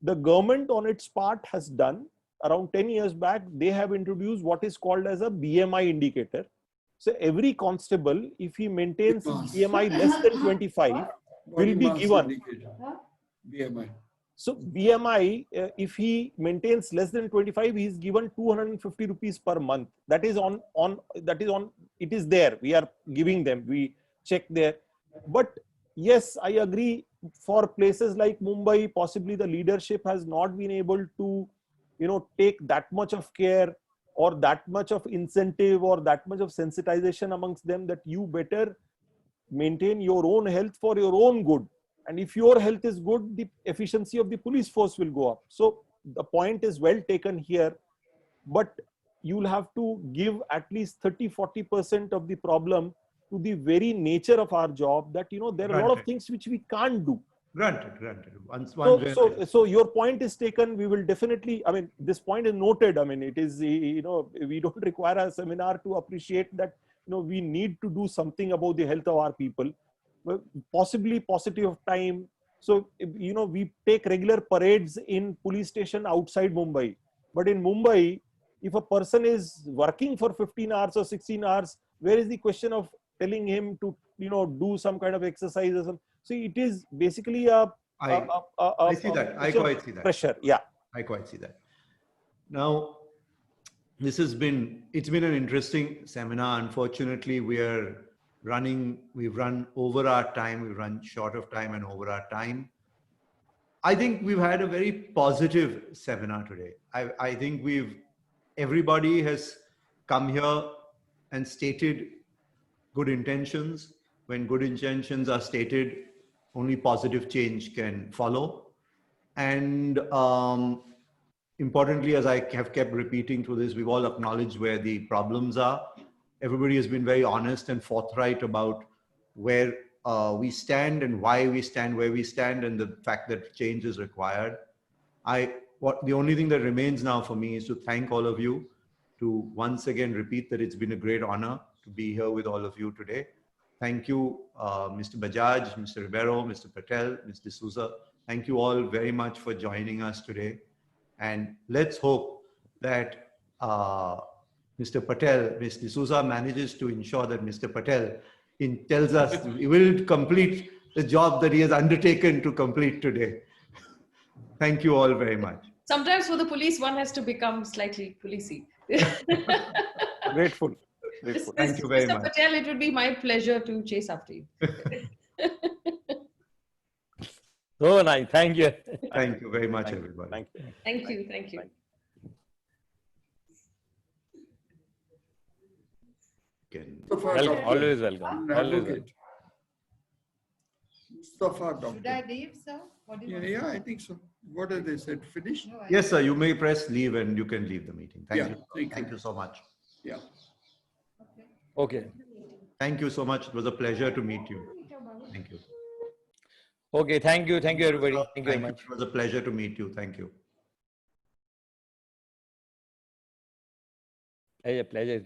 the government on its part has done, around 10 years back, they have introduced what is called as a BMI indicator. So every constable, if he maintains his BMI less than 25, will be mass given. indicator. BMI. So BMI, if he maintains less than 25, he is given 250 rupees per month. That is on. It is there. We are giving them. We check there. But yes, I agree. For places like Mumbai, possibly the leadership has not been able to, take that much of care or that much of incentive or that much of sensitization amongst them that you better maintain your own health for your own good. And if your health is good, the efficiency of the police force will go up. So the point is well taken here, but you'll have to give at least 30-40% of the problem to the very nature of our job, that, there are a lot of things which we can't do. Granted. So your point is taken. We will definitely, this point is noted. It is, we don't require a seminar to appreciate that, we need to do something about the health of our people. Possibly paucity of time. So, we take regular parades in police station outside Mumbai. But in Mumbai, if a person is working for 15 hours or 16 hours, where is the question of telling him to, do some kind of exercise or something? So it is basically I see that. I quite see that. Pressure. Yeah. I quite see that. Now, it's been an interesting seminar. Unfortunately, we've run over our time, we've run short of time and over our time. I think we've had a very positive seminar today. I think everybody has come here and stated good intentions. When good intentions are stated, only positive change can follow. And importantly, as I have kept repeating through this, we've all acknowledged where the problems are. Everybody has been very honest and forthright about where we stand and why we stand where we stand, and the fact that change is required. The only thing that remains now for me is to thank all of you, to once again repeat that it's been a great honor to be here with all of you today. Thank you, Mr. Bajaj, Mr. Ribeiro, Mr. Patel, Ms. D'Souza. Thank you all very much for joining us today. And let's hope that Mr. Patel, Ms. D'Souza manages to ensure that Mr. Patel tells us he will complete the job that he has undertaken to complete today. Thank you all very much. Sometimes for the police, one has to become slightly policey. Grateful. Thank you very much. Mr. Patel, it would be my pleasure to chase after you. So nice. Thank you. Thank you very much, everybody. Thank you. Thank you. Thank you. Always welcome. Always welcome. Mustafa Doctor. Should I leave, sir? What do you want? Yeah, I think so. What have they said? Finish? No, Yes, sir. You may press leave and you can leave the meeting. Thank you. Thank you so much. Yeah. Okay. Thank you so much. It was a pleasure to meet you. Thank you. Okay. Thank you. Thank you, everybody. Thank you very much. It was a pleasure to meet you. Thank you. Pleasure.